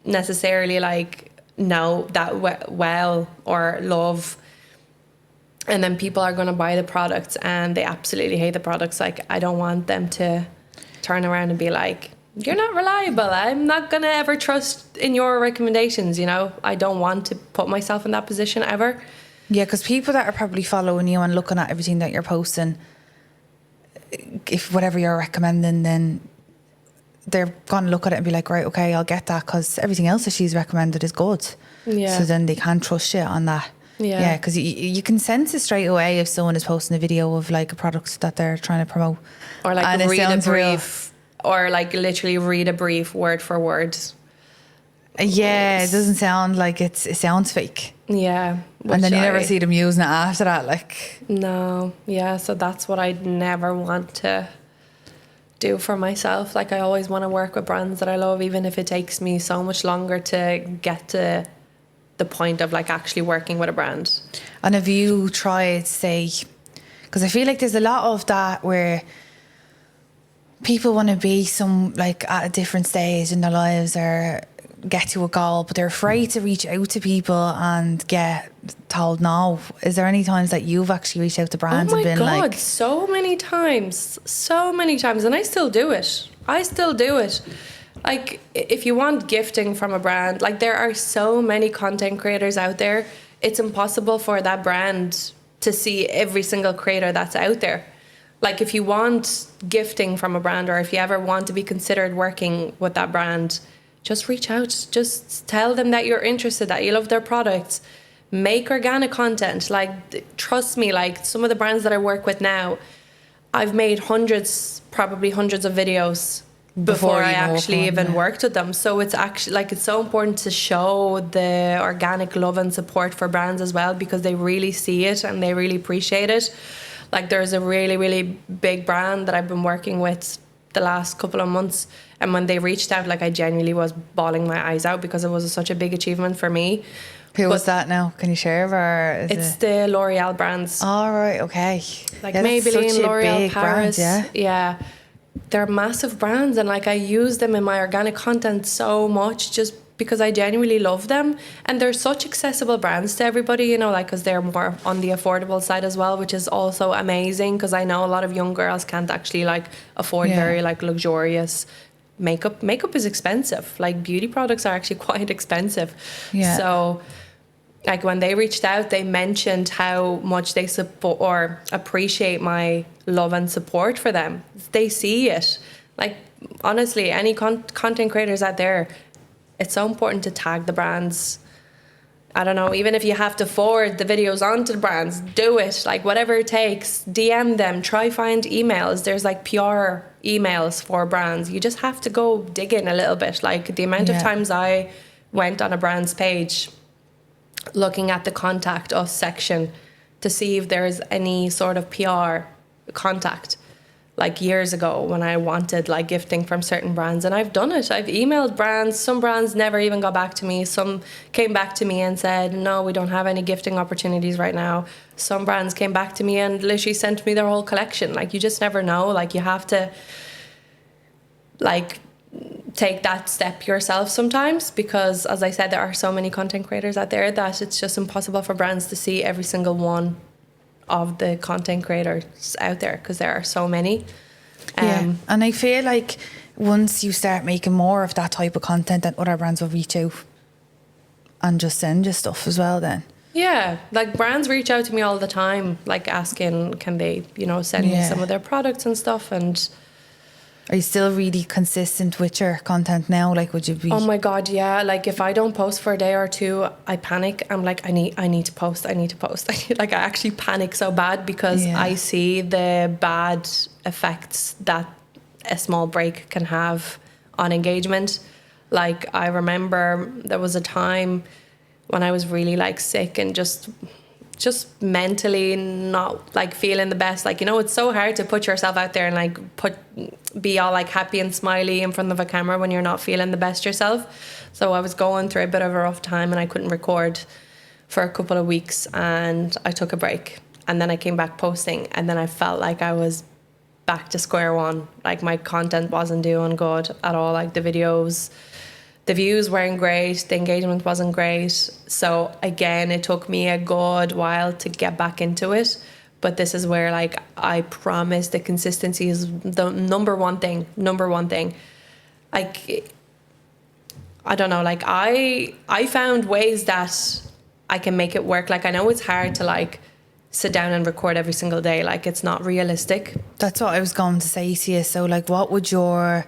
necessarily like know that well or love, and then people are going to buy the products and they absolutely hate the products, like, I don't want them to turn around and be like, you're not reliable, I'm not going to ever trust in your recommendations, you know. I don't want to put myself in that position ever.
Yeah, because people that are probably following you and looking at everything that you're posting, if whatever you're recommending, then they're going to look at it and be like, right, okay, I'll get that, because everything else that she's recommended is good.
Yeah.
So then they can trust you on that.
Yeah.
Because you can sense it straight away if someone is posting a video of like a product that they're trying to promote.
Or like
and
read a brief, or like literally read a brief word for word.
Yeah, it doesn't sound like it sounds fake.
Yeah.
And then you never see them using it after that, like.
No, yeah, so that's what I'd never want to do for myself. Like, I always want to work with brands that I love, even if it takes me so much longer to get to the point of like actually working with a brand.
And have you tried, say, because I feel like there's a lot of that where people want to be like at a different stage in their lives or get to a goal, but they're afraid to reach out to people and get told no. Is there any times that you've actually reached out to brands and been like...
Oh my God, so many times, and I still do it. Like, if you want gifting from a brand, like, there are so many content creators out there, it's impossible for that brand to see every single creator that's out there. Like, if you want gifting from a brand, or if you ever want to be considered working with that brand, just reach out. Just tell them that you're interested, that you love their products. make organic content. Like, trust me, like some of the brands that I work with now, I've made probably hundreds of videos before I actually even worked with them. So it's actually like, it's so important to show the organic love and support for brands as well, because they really see it and they really appreciate it. Like, there's a really, really big brand that I've been working with the last couple of months, and when they reached out, like, I genuinely was bawling my eyes out because it was such a big achievement for me.
Who was that now? Can you share? Or
it's the L'Oreal brands.
All right, okay.
Like Maybelline, L'Oreal Paris.
Brand,
yeah. They're massive brands, and like, I use them in my organic content so much just because I genuinely love them, and they're such accessible brands to everybody, you know, like, because they're more on the affordable side as well, which is also amazing, because I know a lot of young girls can't actually like afford very like luxurious makeup. Makeup is expensive. Like, beauty products are actually quite expensive. So like, when they reached out, they mentioned how much they support or appreciate my love and support for them. They see it. Like, honestly, any content creators out there, it's so important to tag the brands. I don't know, even if you have to forward the videos onto the brands, do it. Like, whatever it takes, DM them, try find emails. There's like PR emails for brands. You just have to go dig in a little bit. Like, the amount of times I went on a brand's page looking at the contact us section to see if there's any sort of PR contact, like years ago when I wanted like gifting from certain brands, and I've done it. I've emailed brands. Some brands never even got back to me. Some came back to me and said, no, we don't have any gifting opportunities right now. Some brands came back to me and literally sent me their whole collection. Like, you just never know. Like, you have to like take that step yourself sometimes, because as I said, there are so many content creators out there that it's just impossible for brands to see every single one of the content creators out there, because there are so many.
And I feel like once you start making more of that type of content, then other brands will reach out and just send you stuff as well then. Yeah,
like, brands reach out to me all the time, like, asking can they, you know, send me some of their products and stuff. And
are you still really consistent with your content now? Like, would you be?
Oh my God, yeah. Like, if I don't post for a day or two, I panic. I'm like, I need to post. Like, I actually panic so bad, because I see the bad effects that a small break can have on engagement. Like, I remember there was a time when I was really like sick and just mentally not like feeling the best. Like, you know, it's so hard to put yourself out there and like be all like happy and smiley in front of a camera when you're not feeling the best yourself. So I was going through a bit of a rough time and I couldn't record for a couple of weeks, and I took a break, and then I came back posting, and then I felt like I was back to square one. Like, my content wasn't doing good at all. Like, the videos, the views weren't great, the engagement wasn't great. So again, it took me a good while to get back into it. But this is where, like, I promise the consistency is the number one thing. Like, I don't know, like, I found ways that I can make it work. Like, I know it's hard to like sit down and record every single day. Like, it's not realistic.
That's what I was going to say to you. So like, what would I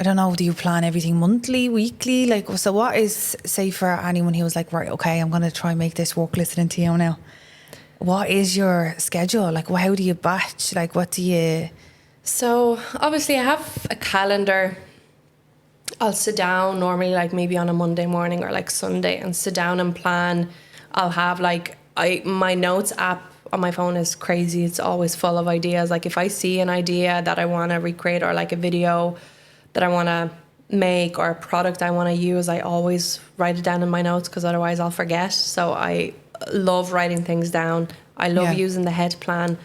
don't know, do you plan everything monthly, weekly? Like, so what is, say for anyone who was like, right, okay, I'm going to try and make this work listening to you now. What is your schedule? Like, how do you batch? Like, what do you...
So obviously I have a calendar. I'll sit down normally like maybe on a Monday morning or like Sunday and sit down and plan. I'll have like, my notes app on my phone is crazy. It's always full of ideas. Like, if I see an idea that I want to recreate, or like a video that I want to make, or a product I want to use, I always write it down in my notes, because otherwise I'll forget. So I love writing things down. I love using the head plan.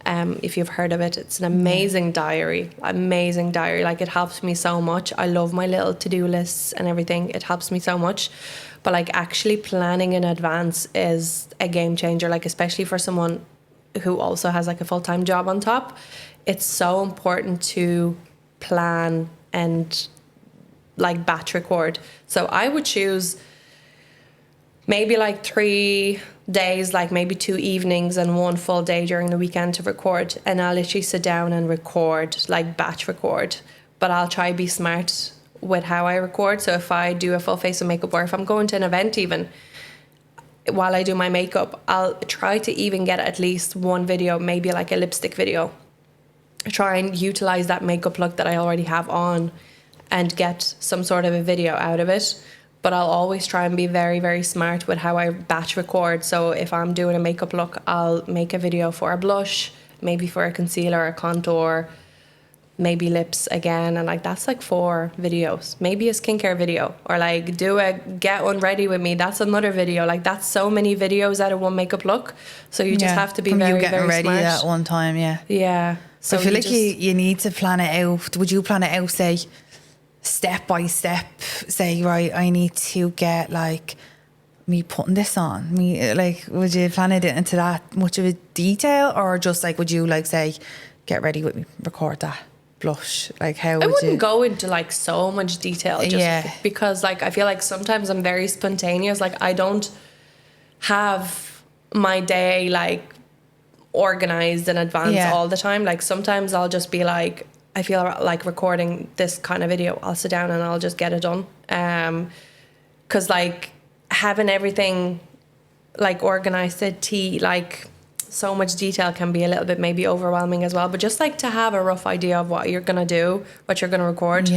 If you've heard of it, it's an amazing diary. Like, it helps me so much. I love my little to-do lists and everything. It helps me so much. But like, actually planning in advance is a game changer. Like, especially for someone who also has like a full-time job on top, it's so important to plan and like batch record. So I would choose maybe like 3 days, like maybe 2 evenings and 1 full day during the weekend to record. And I'll literally sit down and record, like batch record. But I'll try be smart with how I record. So if I do a full face of makeup, or if I'm going to an event even, while I do my makeup, I'll try to even get at least one video, maybe like a lipstick video. Try and utilize that makeup look that I already have on and get some sort of a video out of it. But I'll always try and be very, very smart with how I batch record. So if I'm doing a makeup look, I'll make a video for a blush, maybe for a concealer, a contour, maybe lips again, and like that's like 4 videos. Maybe a skincare video, or like do a get one ready with me, that's another video. Like that's so many videos out of one makeup look, so you just have to be
from
very,
you getting
very
ready
smart
at one time.
Yeah,
so I feel like you need to plan it out. Would you plan it out, say step by step, say right, I need to get like me putting this on me, like would you plan it into that much of a detail, or just like would you like say get ready with me, record that blush? Like how
I wouldn't go into like so much detail, just because like I feel like sometimes I'm very spontaneous. Like I don't have my day like organized in advance all the time. Like sometimes I'll just be like, I feel like recording this kind of video, I'll sit down and I'll just get it done. Because like having everything like organized to like so much detail can be a little bit maybe overwhelming as well. But just like to have a rough idea of what you're gonna do, what you're gonna record,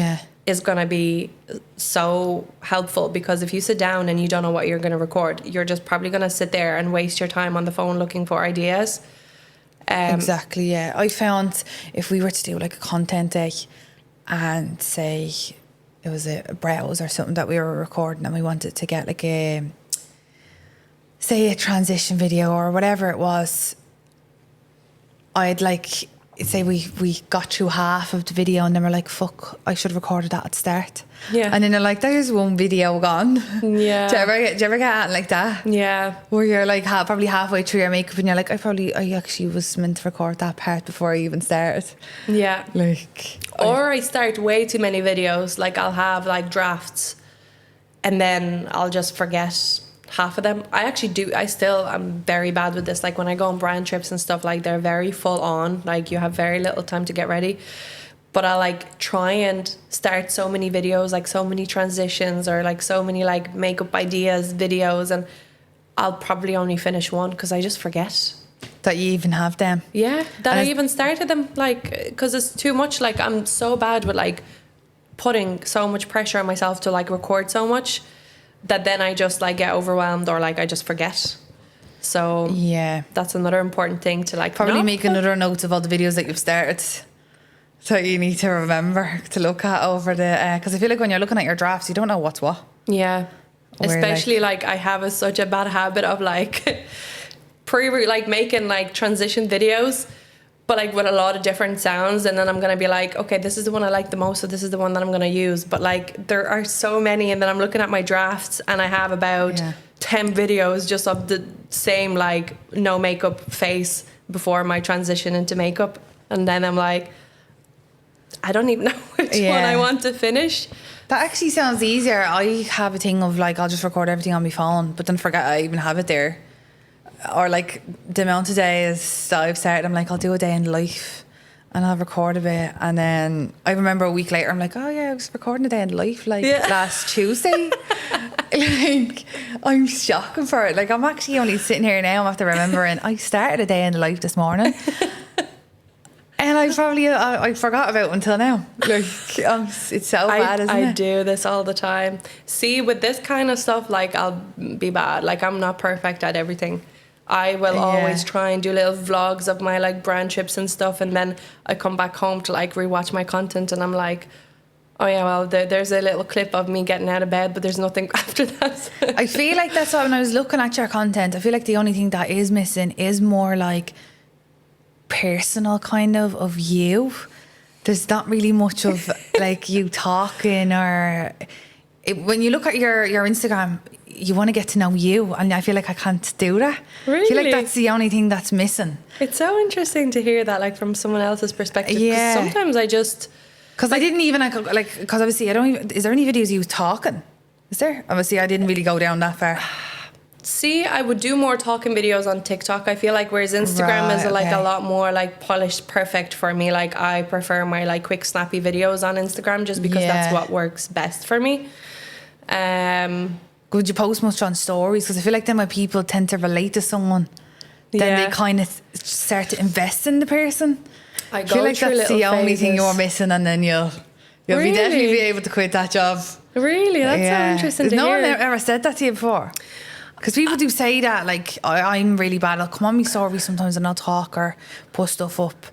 is gonna be so helpful. Because if you sit down and you don't know what you're gonna record, you're just probably gonna sit there and waste your time on the phone looking for ideas.
Exactly, yeah. I found if we were to do like a content day and say it was a browse or something that we were recording, and we wanted to get like a transition video or whatever it was, I'd like say we got through half of the video and then we're like, fuck, I should have recorded that at the start.
Yeah.
And then they're like, there's one video gone.
Yeah.
Do you ever get like that?
Yeah.
Where you're like probably halfway through your makeup and you're like, I actually was meant to record that part before I even started.
Yeah.
Like,
or I start way too many videos. Like I'll have like drafts and then I'll just forget half of them. I'm very bad with this. Like when I go on brand trips and stuff, like they're very full on, like you have very little time to get ready. But I like try and start so many videos, like so many transitions or like so many like makeup ideas videos, and I'll probably only finish one because I just forget
that you even have them.
Yeah, that I even started them, like because it's too much. Like I'm so bad with like putting so much pressure on myself to like record so much that then I just like get overwhelmed or like I just forget. So
yeah,
that's another important thing to like
probably make another note of all the videos that you've started, so you need to remember to look at over the because I feel like when you're looking at your drafts you don't know what's what.
Yeah, especially like I have such a bad habit of like making like transition videos, but like with a lot of different sounds, and then I'm gonna be like, okay, this is the one I like the most, so this is the one that I'm gonna use. But like there are so many, and then I'm looking at my drafts and I have about 10 videos just of the same like no makeup face before my transition into makeup, and then I'm like, I don't even know which one I want to finish.
That actually sounds easier. I have a thing of like I'll just record everything on my phone but then forget I even have it there. Or like the amount of days that I've started, I'm like, I'll do a day in life and I'll record a bit, and then I remember a week later I'm like, oh yeah, I was recording a day in life like last Tuesday. Like I'm shocking for it. Like I'm actually only sitting here now after remembering I started a day in life this morning. And I forgot about it until now. Like it's so bad, isn't it?
I do this all the time. See, with this kind of stuff, like I'll be bad. Like I'm not perfect at everything. I will always try and do little vlogs of my like brand trips and stuff, and then I come back home to like rewatch my content, and I'm like, oh yeah, well there's a little clip of me getting out of bed, but there's nothing after that.
I feel like that's why when I was looking at your content, I feel like the only thing that is missing is more like personal kind of you. There's not really much of like you talking or when you look at your Instagram, you want to get to know you, and I feel like I can't do that.
Really?
I feel like that's the only thing that's missing.
It's so interesting to hear that, like from someone else's perspective.
Yeah.
Sometimes I just
because I didn't even like because obviously I don't even. Is there any videos of you talking? Is there? Obviously I didn't really go down that far.
See, I would do more talking videos on TikTok. I feel like whereas Instagram is like a lot more like polished, perfect for me. Like I prefer my like quick, snappy videos on Instagram just because that's what works best for me.
Would you post much on stories? Because I feel like then when people tend to relate to someone, then they kind of start to invest in the person.
I
feel like that's the only thing you're missing, and then you'll be definitely be able to quit that job.
Really? That's so interesting to hear.
No one ever said that to you before? Because people do say that, like, I'm really bad. I'll come on my stories sometimes and I'll talk or put stuff up.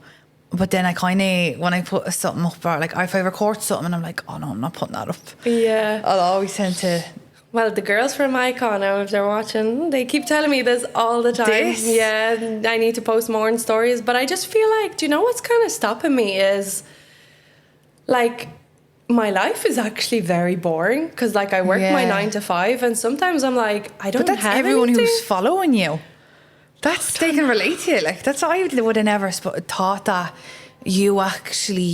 But then I kind of, when I put something up, or like if I record something and I'm like, oh no, I'm not putting that up.
Yeah.
I'll always tend to...
Well, the girls from Icon, now if they're watching, they keep telling me this all the time. Yeah, I need to post more in stories. But I just feel like, do you know what's kind of stopping me is, like... my life is actually very boring because like I work my 9 to 5 and sometimes I'm like I don't have
But that's everyone
anything.
who's following you. They can relate to you. Like that's I would have never thought that you actually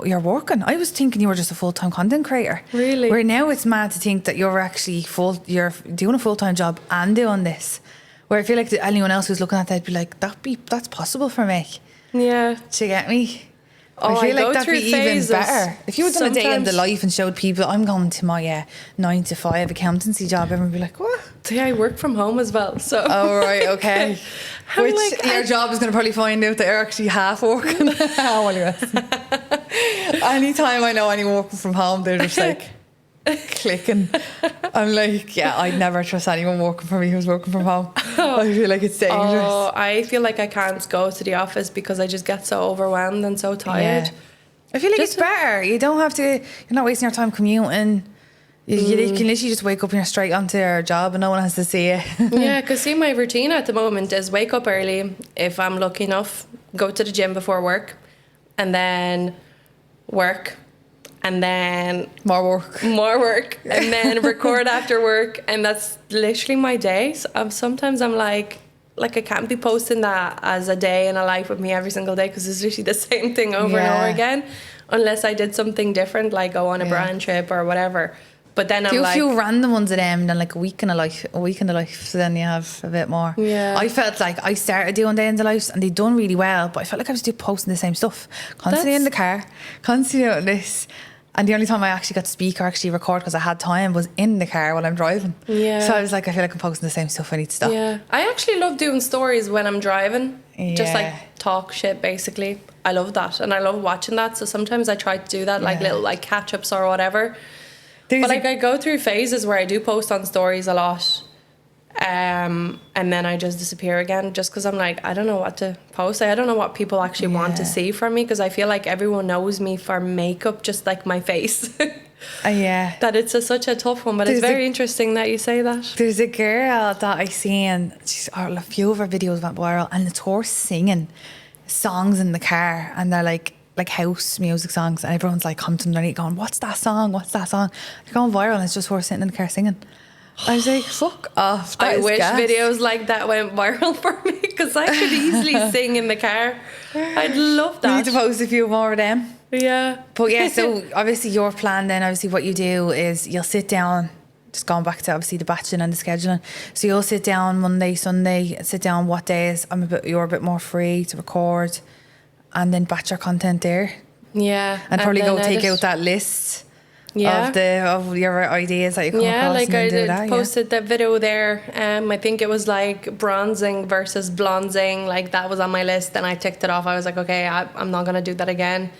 you're working. I was thinking you were just a full-time content creator.
Really?
Where now it's mad to think that you're actually you're doing a full-time job and doing this. Where I feel like anyone else who's looking at that would be like that's possible for me.
Yeah.
Do you get me?
Oh,
I feel
I
like
go
that'd
through
be even
phases.
better. If you had done a day in the
Sometimes-
life and showed people, I'm going to my 9 to 5 accountancy job, everyone would be like, what?
Yeah, I work from home as well. So
Oh, right, okay.
I'm
Which
like,
your job is going to probably find out that you're actually half working. While you're anytime I know anyone working from home, they're just like clicking. I'm like, I'd never trust anyone working for me who's working from home. I feel like it's dangerous.
Oh, I feel like I can't go to the office because I just get so overwhelmed and so tired.
Yeah. I feel like
Just-
it's better. You don't have to, you're not wasting your time commuting. You can literally just wake up and you're straight onto your job and no one has to see you.
Yeah, because see, my routine at the moment is wake up early, if I'm lucky enough, go to the gym before work, and then work, and then
More work.
and then record after work, and that's literally my day. So sometimes I'm like I can't be posting that as a day in a life with me every single day because it's literally the same thing over and over again, unless I did something different, like go on a brand trip or whatever. But then I'm
Do
like,
a few random ones of them, then like a week in the life, so then you have a bit more.
Yeah.
I felt like I started doing day in the lives and they'd done really well, but I felt like I was still posting the same stuff, constantly in the car, constantly doing this. And the only time I actually got to speak or actually record because I had time was in the car while I'm driving.
Yeah.
So I was like, I feel like I'm posting the same stuff. I need to stop.
yeah, I actually love doing stories when I'm driving. Just like talk shit, basically. I love that, and I love watching that. So sometimes I try to do that, like little like catch ups or whatever. But like I go through phases where I do post on stories a lot, and then I just disappear again, just because I'm like, I don't know what to post. I don't know what people actually want to see from me, because I feel like everyone knows me for makeup, just like my face. That it's such a tough one, but it's very interesting that you say that.
There's a girl that I seen, a few of her videos went viral, and it's her singing songs in the car, and they're like house music songs, and everyone's like commenting underneath going, what's that song? They're going viral, and it's just her sitting in the car singing. I was like, fuck off.
I wish videos like that went viral for me, because I could easily sing in the car. I'd love that.
We need to post a few more of them.
Yeah.
But yeah, so obviously your plan then, obviously what you do is you'll sit down, just going back to obviously the batching and the scheduling. So you'll sit down Monday, Sunday, sit down what days you're a bit more free to record, and then batch your content there.
Yeah.
And probably go take
edit.
out that list
Yeah.
of your ideas that you come across.
Like
and then
I
do
did
that,
posted that video there. I think it was like bronzing versus blonzing. Like that was on my list, and I ticked it off. I was like, okay, I'm not gonna do that again.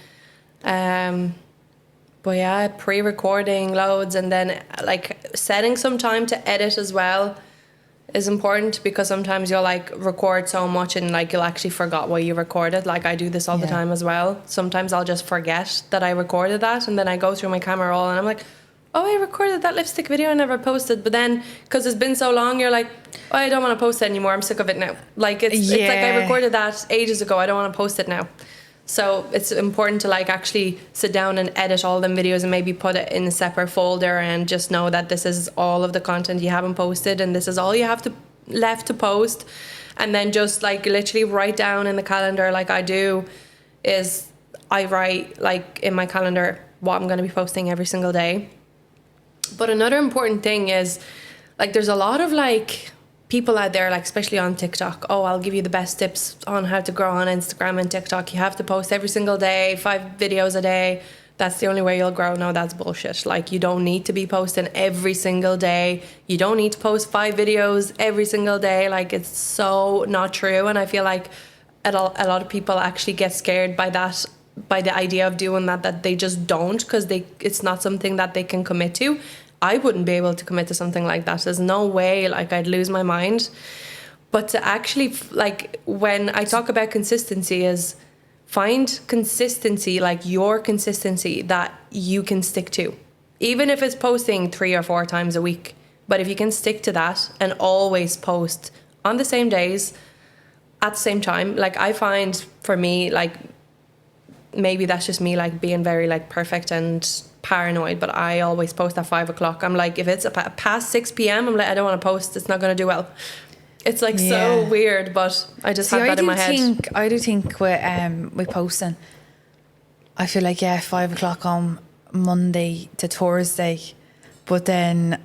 But yeah, pre-recording loads, and then like setting some time to edit as well is important, because sometimes you'll like record so much and like you'll actually forgot what you recorded. Like I do this all the time as well. Sometimes I'll just forget that I recorded that, and then I go through my camera roll and I'm like, oh, I recorded that lipstick video I never posted. But then because it's been so long, you're like, oh, I don't want to post it anymore, I'm sick of it now. Like it's like I recorded that ages ago, I don't want to post it now. So it's important to like actually sit down and edit all them videos and maybe put it in a separate folder, and just know that this is all of the content you haven't posted, and this is all you have to left to post. And then just like literally write down in the calendar, like I do, is I write like in my calendar what I'm going to be posting every single day. But another important thing is, like there's a lot of like people out there, like especially on TikTok, oh, I'll give you the best tips on how to grow on Instagram and TikTok. You have to post every single day, 5 videos a day. That's the only way you'll grow. No, that's bullshit. Like, you don't need to be posting every single day. You don't need to post 5 videos every single day. Like, it's so not true. And I feel like a lot of people actually get scared by that, by the idea of doing that they just don't, because it's not something that they can commit to. I wouldn't be able to commit to something like that. There's no way, like, I'd lose my mind. But to actually, like, when I talk about consistency, is find consistency, like your consistency that you can stick to. Even if it's posting 3 or 4 times a week. But if you can stick to that and always post on the same days, at the same time, like, I find for me, like, maybe that's just me, like, being very, like, perfect and paranoid, but I always post at 5 o'clock. I'm like, if it's past 6 p.m, I'm like, I don't want to post, it's not going to do well. It's like so weird, but I just have that in my head.
I do think with posting, I feel like 5 o'clock on Monday to Thursday, but then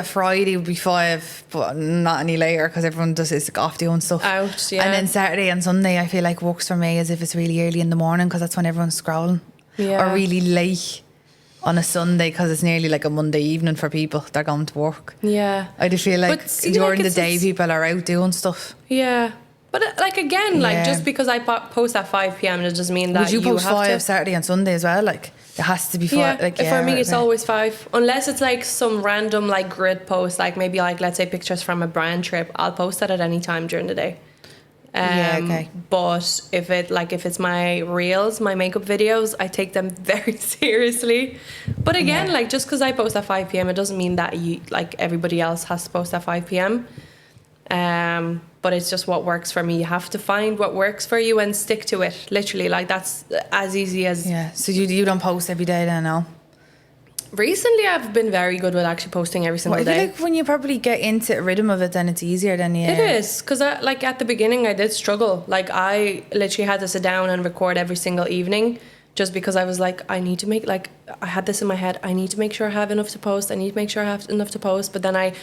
Friday would be 5, but not any later because everyone is off doing stuff
out.
And then Saturday and Sunday I feel like works for me as if it's really early in the morning because that's when everyone's scrolling, or really late on a Sunday because it's nearly like a Monday evening for people. They're going to work. I do feel like during the day people are out doing stuff.
But like, again, like, just because I post at 5 p.m, it doesn't mean that
would you post
have
5
to.
Saturday and Sunday as well? Like, it has to be 5. Like,
for me it's always 5, unless it's like some random like grid post, like maybe like, let's say, pictures from a brand trip. I'll post that at any time during the day. But if it's my reels, my makeup videos, I take them very seriously. But again, like, just because I post at 5 p.m, it doesn't mean that you, like, everybody else has to post at 5 p.m. But it's just what works for me. You have to find what works for you and stick to it. Literally, like, that's as easy as.
So you don't post every day then, no?
Recently, I've been very good with actually posting every single day.
I feel like when you probably get into the rhythm of it, then it's easier than
It is, because like at the beginning, I did struggle. Like, I literally had to sit down and record every single evening, just because I was like, I need to make, like, I had this in my head. I need to make sure I have enough to post. I need to make sure I have enough to post. But then I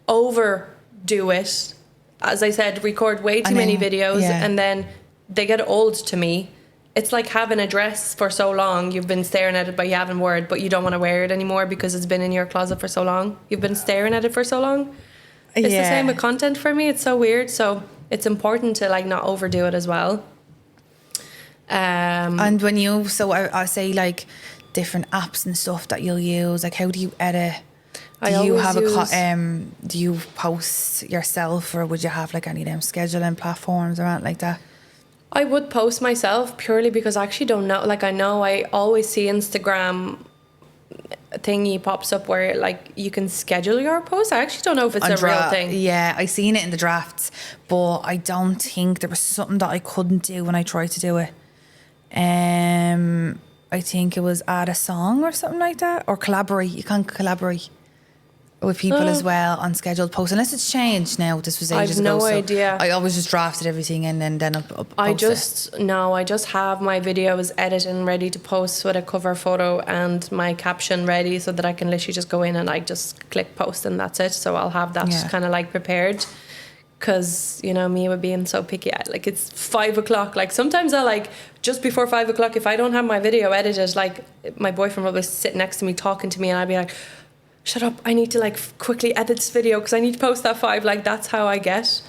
overdo it. As I said, record way too many videos, and then they get old to me. It's like having a dress for so long. You've been staring at it, but you haven't worn it, but you don't want to wear it anymore because it's been in your closet for so long. You've been staring at it for so long. It's the same with content for me. It's so weird. So it's important to, like, not overdo it as well.
And when I say, like, different apps and stuff that you'll use, like, how do you edit? Do you post yourself, or would you have like any of them scheduling platforms or anything like that?
I would post myself purely because I actually don't know. Like, I know I always see Instagram thingy pops up where, like, you can schedule your posts. I actually don't know if it's a real thing.
Yeah, I seen it in the drafts, but I don't think there was something that I couldn't do when I tried to do it. I think it was add a song or something like that, or collaborate. You can't collaborate with people as well on scheduled posts, unless it's changed now. This was ages ago.
I have no idea.
I always just drafted everything and then
I just have my videos edited and ready to post with a cover photo and my caption ready, so that I can literally just go in and, like, just click post and that's it. So I'll have that kind of, like, prepared, because, you know, me with being so picky, like, it's 5 o'clock. Like, sometimes I'll, like, just before 5 o'clock, if I don't have my video edited, like, my boyfriend will sit next to me talking to me, and I'll be like, shut up, I need to, like, quickly edit this video because I need to post at 5. Like, that's how I get.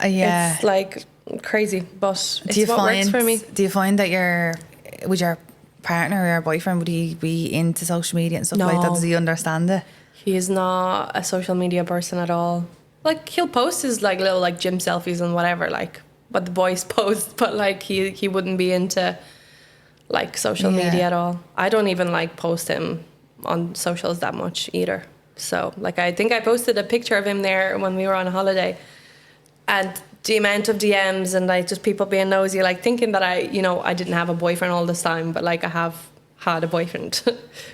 It's, like, crazy, but it's what works for me.
Do you find that with your partner or your boyfriend, would he be into social media and stuff like that? Does he understand it?
He is not a social media person at all. Like, he'll post his, like, little, like, gym selfies and whatever, like, but the boys post, but, like, he wouldn't be into, like, social media at all. I don't even, like, post him on socials that much either. So, like, I think I posted a picture of him there when we were on a holiday, and the amount of DMs and, like, just people being nosy, like, thinking that I didn't have a boyfriend all this time, but, like, I have had a boyfriend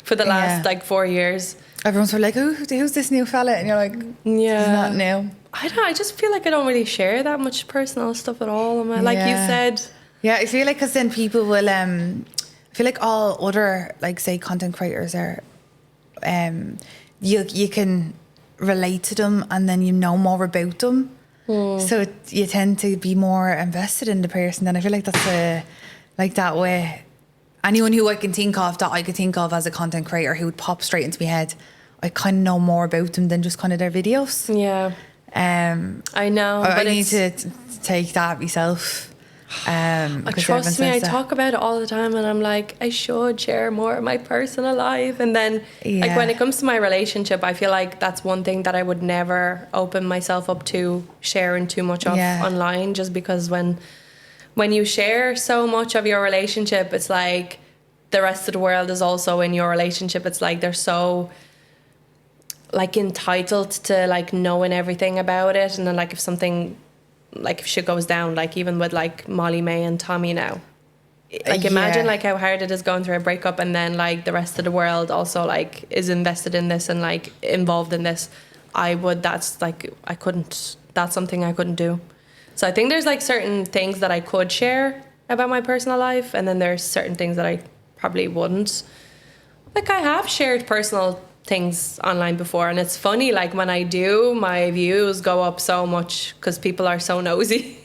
for the last like 4 years.
Everyone's sort of like, who's this new fella? And you're like, he's not new.
I just feel like I don't really share that much personal stuff at all. Like you said.
Yeah, I feel like, because then people will, I feel like all other, like, say, content creators are, you can relate to them and then you know more about them. So you tend to be more invested in the person. And I feel like that's like that way. Anyone who I can think of that I could think of as a content creator who would pop straight into my head, I kind of know more about them than just kind of their videos.
Yeah. I know.
I need to take that myself.
Trust me, I talk about it all the time and I'm like, I should share more of my personal life. And then like when it comes to my relationship, I feel like that's one thing that I would never open myself up to sharing too much of online, just because when you share so much of your relationship, it's like the rest of the world is also in your relationship. It's like they're so like entitled to like knowing everything about it. And then like if shit goes down, like even with like Molly May and Tommy now, like imagine like how hard it is going through a breakup and then like the rest of the world also like is invested in this and like involved in this. That's something I couldn't do. So I think there's like certain things that I could share about my personal life, and then there's certain things that I probably wouldn't. Like I have shared personal things online before, and it's funny, like when I do, my views go up so much because people are so nosy.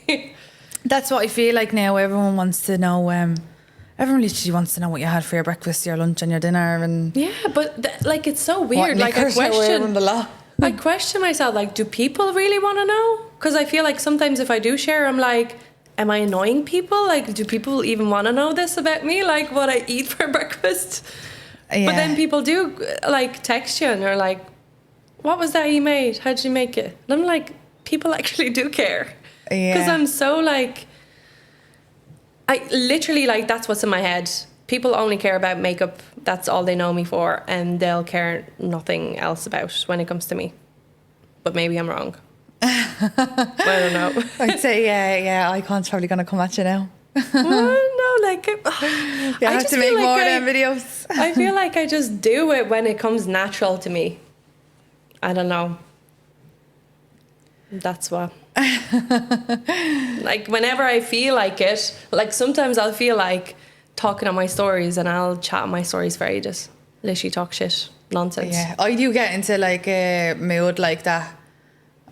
That's what I feel like now. Everyone wants to know, everyone literally wants to know what you had for your breakfast, your lunch and your dinner. And
yeah, but like it's so weird. Like I question myself, like do people really want to know? Because I feel like sometimes if I do share, I'm like, am I annoying people? Like do people even want to know this about me, like what I eat for breakfast? Yeah. But then people do like text you and they're like, what was that you made? How did you make it? And I'm like, people actually do care. Because I'm so like, I literally like, that's what's in my head. People only care about makeup. That's all they know me for. And they'll care nothing else about when it comes to me. But maybe I'm wrong. I don't know.
I'd say, Icon's probably going to come at you now.
No, like
I have to make more of them videos.
I feel like I just do it when it comes natural to me. I don't know. That's what. Like whenever I feel like it, like sometimes I'll feel like talking on my stories and I'll chat on my stories for ages. Literally talk shit, nonsense.
Yeah, I do get into like a mood like that,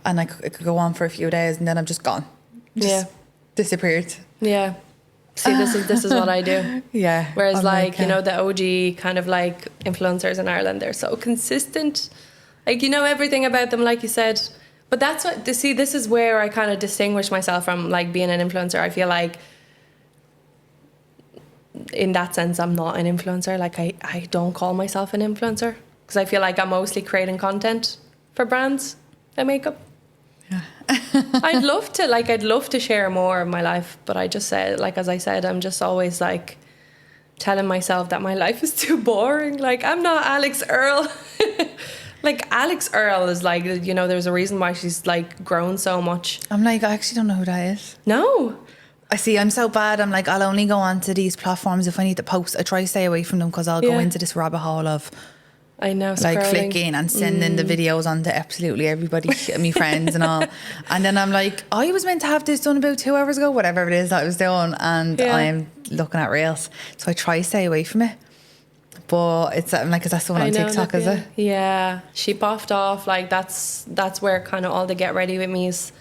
and it could go on for a few days and then I'm just gone. Just disappeared.
Yeah. See, this is what I do.
Yeah.
Whereas like, you know, the OG kind of like influencers in Ireland, they're so consistent. Like, you know everything about them, like you said. But that's what, this is where I kind of distinguish myself from like being an influencer. I feel like in that sense, I'm not an influencer. Like I don't call myself an influencer because I feel like I'm mostly creating content for brands and makeup. Yeah. I'd love to share more of my life, but I just said, like, as I said, I'm just always like telling myself that my life is too boring. Like, I'm not Alex Earl. Like, Alex Earl is like, you know, there's a reason why she's like grown so much.
I'm like, I actually don't know who that is.
No.
I see, I'm so bad. I'm like, I'll only go onto these platforms if I need to post. I try to stay away from them because I'll go into this rabbit hole of,
I know,
like
scrolling.
flicking and sending the videos on to absolutely everybody, my friends and all. And then I'm like, I was meant to have this done about 2 hours ago, whatever it is that I was doing, and I'm looking at reels. So I try to stay away from it. But it's like, is that someone on TikTok, is it?
Yeah, she popped off. Like that's where kind of all the Get Ready With Me's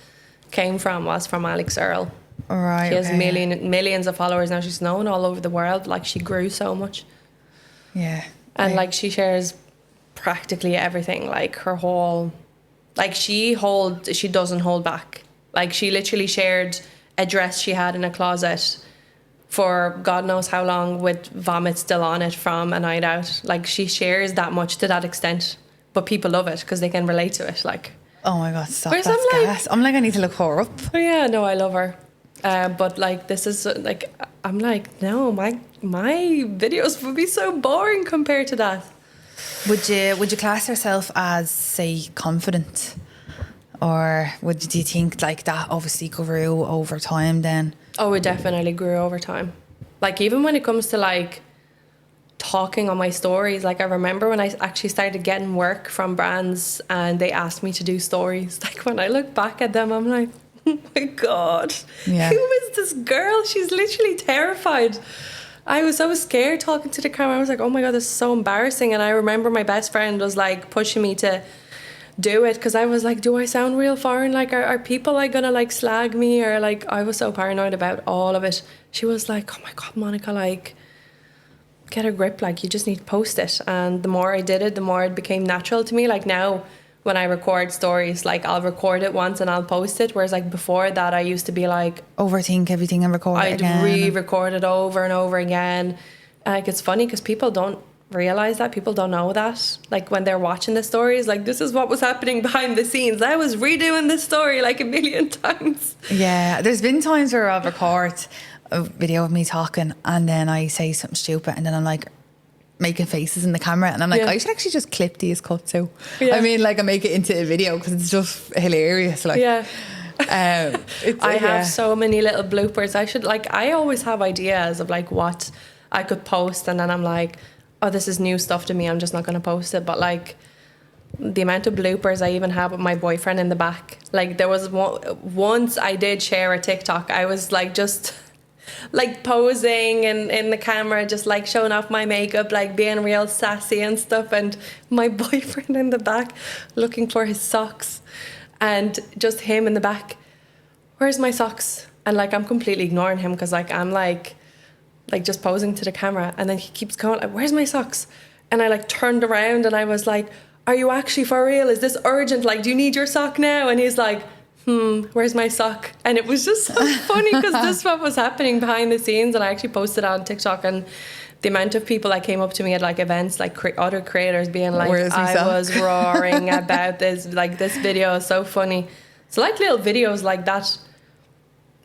came from, was from Alex Earl.
Right.
She has millions of followers now. She's known all over the world. Like, she grew so much.
Yeah.
And like, she shares practically everything. Like, her whole, like, she doesn't hold back. Like, she literally shared a dress she had in a closet for God knows how long with vomit still on it from a night out. Like, she shares that much to that extent, but people love it because they can relate to it. Like,
oh my God, stop. That's gas. I'm like, I need to look her up.
Oh yeah, no, I love her. But like, this is like, I'm like, no, my videos would be so boring compared to that.
Would you class yourself as, say, confident, or do you think like that obviously grew over time then?
Oh, it definitely grew over time. Like, even when it comes to like talking on my stories, like I remember when I actually started getting work from brands and they asked me to do stories. Like, when I look back at them, I'm like, oh my God, who is this girl? She's literally terrified. I was so scared talking to the camera. I was like, oh my God, this is so embarrassing. And I remember my best friend was like pushing me to do it, because I was like, do I sound real foreign? Like, are people like gonna like slag me, or like, I was so paranoid about all of it. She was like, oh my God, Monika, like, get a grip, like you just need to post it. And the more I did it, the more it became natural to me. Like now when I record stories, like I'll record it once and I'll post it, whereas like before that I used to be like,
overthink everything and record it again.
I'd re-record it over and over again. Like, it's funny because people don't realize that, people don't know that, like when they're watching the stories, like this is what was happening behind the scenes. I was redoing this story like a million times.
Yeah, there's been times where I'll record a video of me talking and then I say something stupid and then I'm like making faces in the camera and I'm like, I should actually just clip these cuts out. I mean, like, I make it into a video because it's just hilarious. Like, I have so many little bloopers. I always have ideas of like what I could post, and then I'm like, oh, this is new stuff to me, I'm just not going to post it. But like the amount of bloopers I even have with my boyfriend in the back, like there was once I did share a TikTok, I was like just like posing and in the camera, just like showing off my makeup, like being real sassy and stuff, and my boyfriend in the back looking for his socks, and just him in the back, where's my socks? And like I'm completely ignoring him because like I'm like just posing to the camera, and then he keeps going like, where's my socks? And I like turned around and I was like, are you actually for real? Is this urgent? Like, do you need your sock now? And he's like, where's my sock? And it was just so funny because this is what was happening behind the scenes. And I actually posted on TikTok, and the amount of people that came up to me at like events, like other creators being like, I was roaring about this, like this video is so funny. So like little videos like that,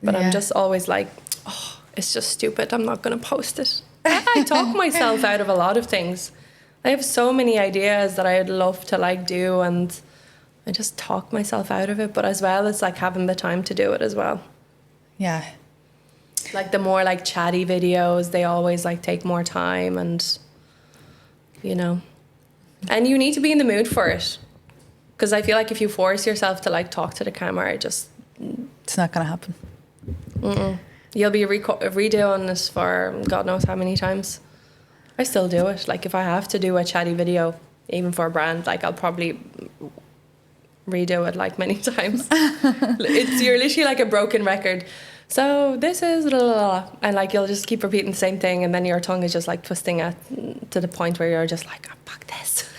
but I'm just always like, oh, it's just stupid, I'm not going to post it. I talk myself out of a lot of things. I have so many ideas that I'd love to like do, and I just talk myself out of it. But as well, it's like having the time to do it as well. Yeah.
Like the more like chatty videos, they always like take more time, and you know, and you need to be in the mood for it. Because I feel like if you force yourself to like talk to the camera, it's
not going to happen.
You'll be redoing this for God knows how many times. I still do it. Like if I have to do a chatty video, even for a brand, like I'll probably redo it like many times. You're literally like a broken record. So this is blah, blah, blah. And like you'll just keep repeating the same thing, and then your tongue is just like twisting to the point where you're just like, oh, fuck this.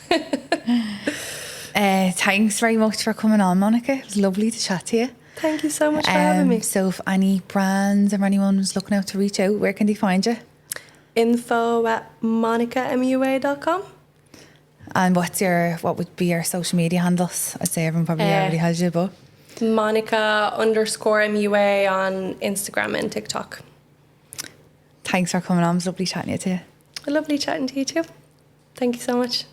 Thanks very much for coming on, Monika. It was lovely to chat to you.
Thank you so much for having me.
So if any brands or anyone was looking out to reach out, where can they find you?
info@monikamua.com.
And what would be your social media handles? I'd say everyone probably already has you, but
Monika_MUA on Instagram and TikTok.
Thanks for coming on. It was lovely chatting to you.
Lovely chatting to you too. Thank you so much.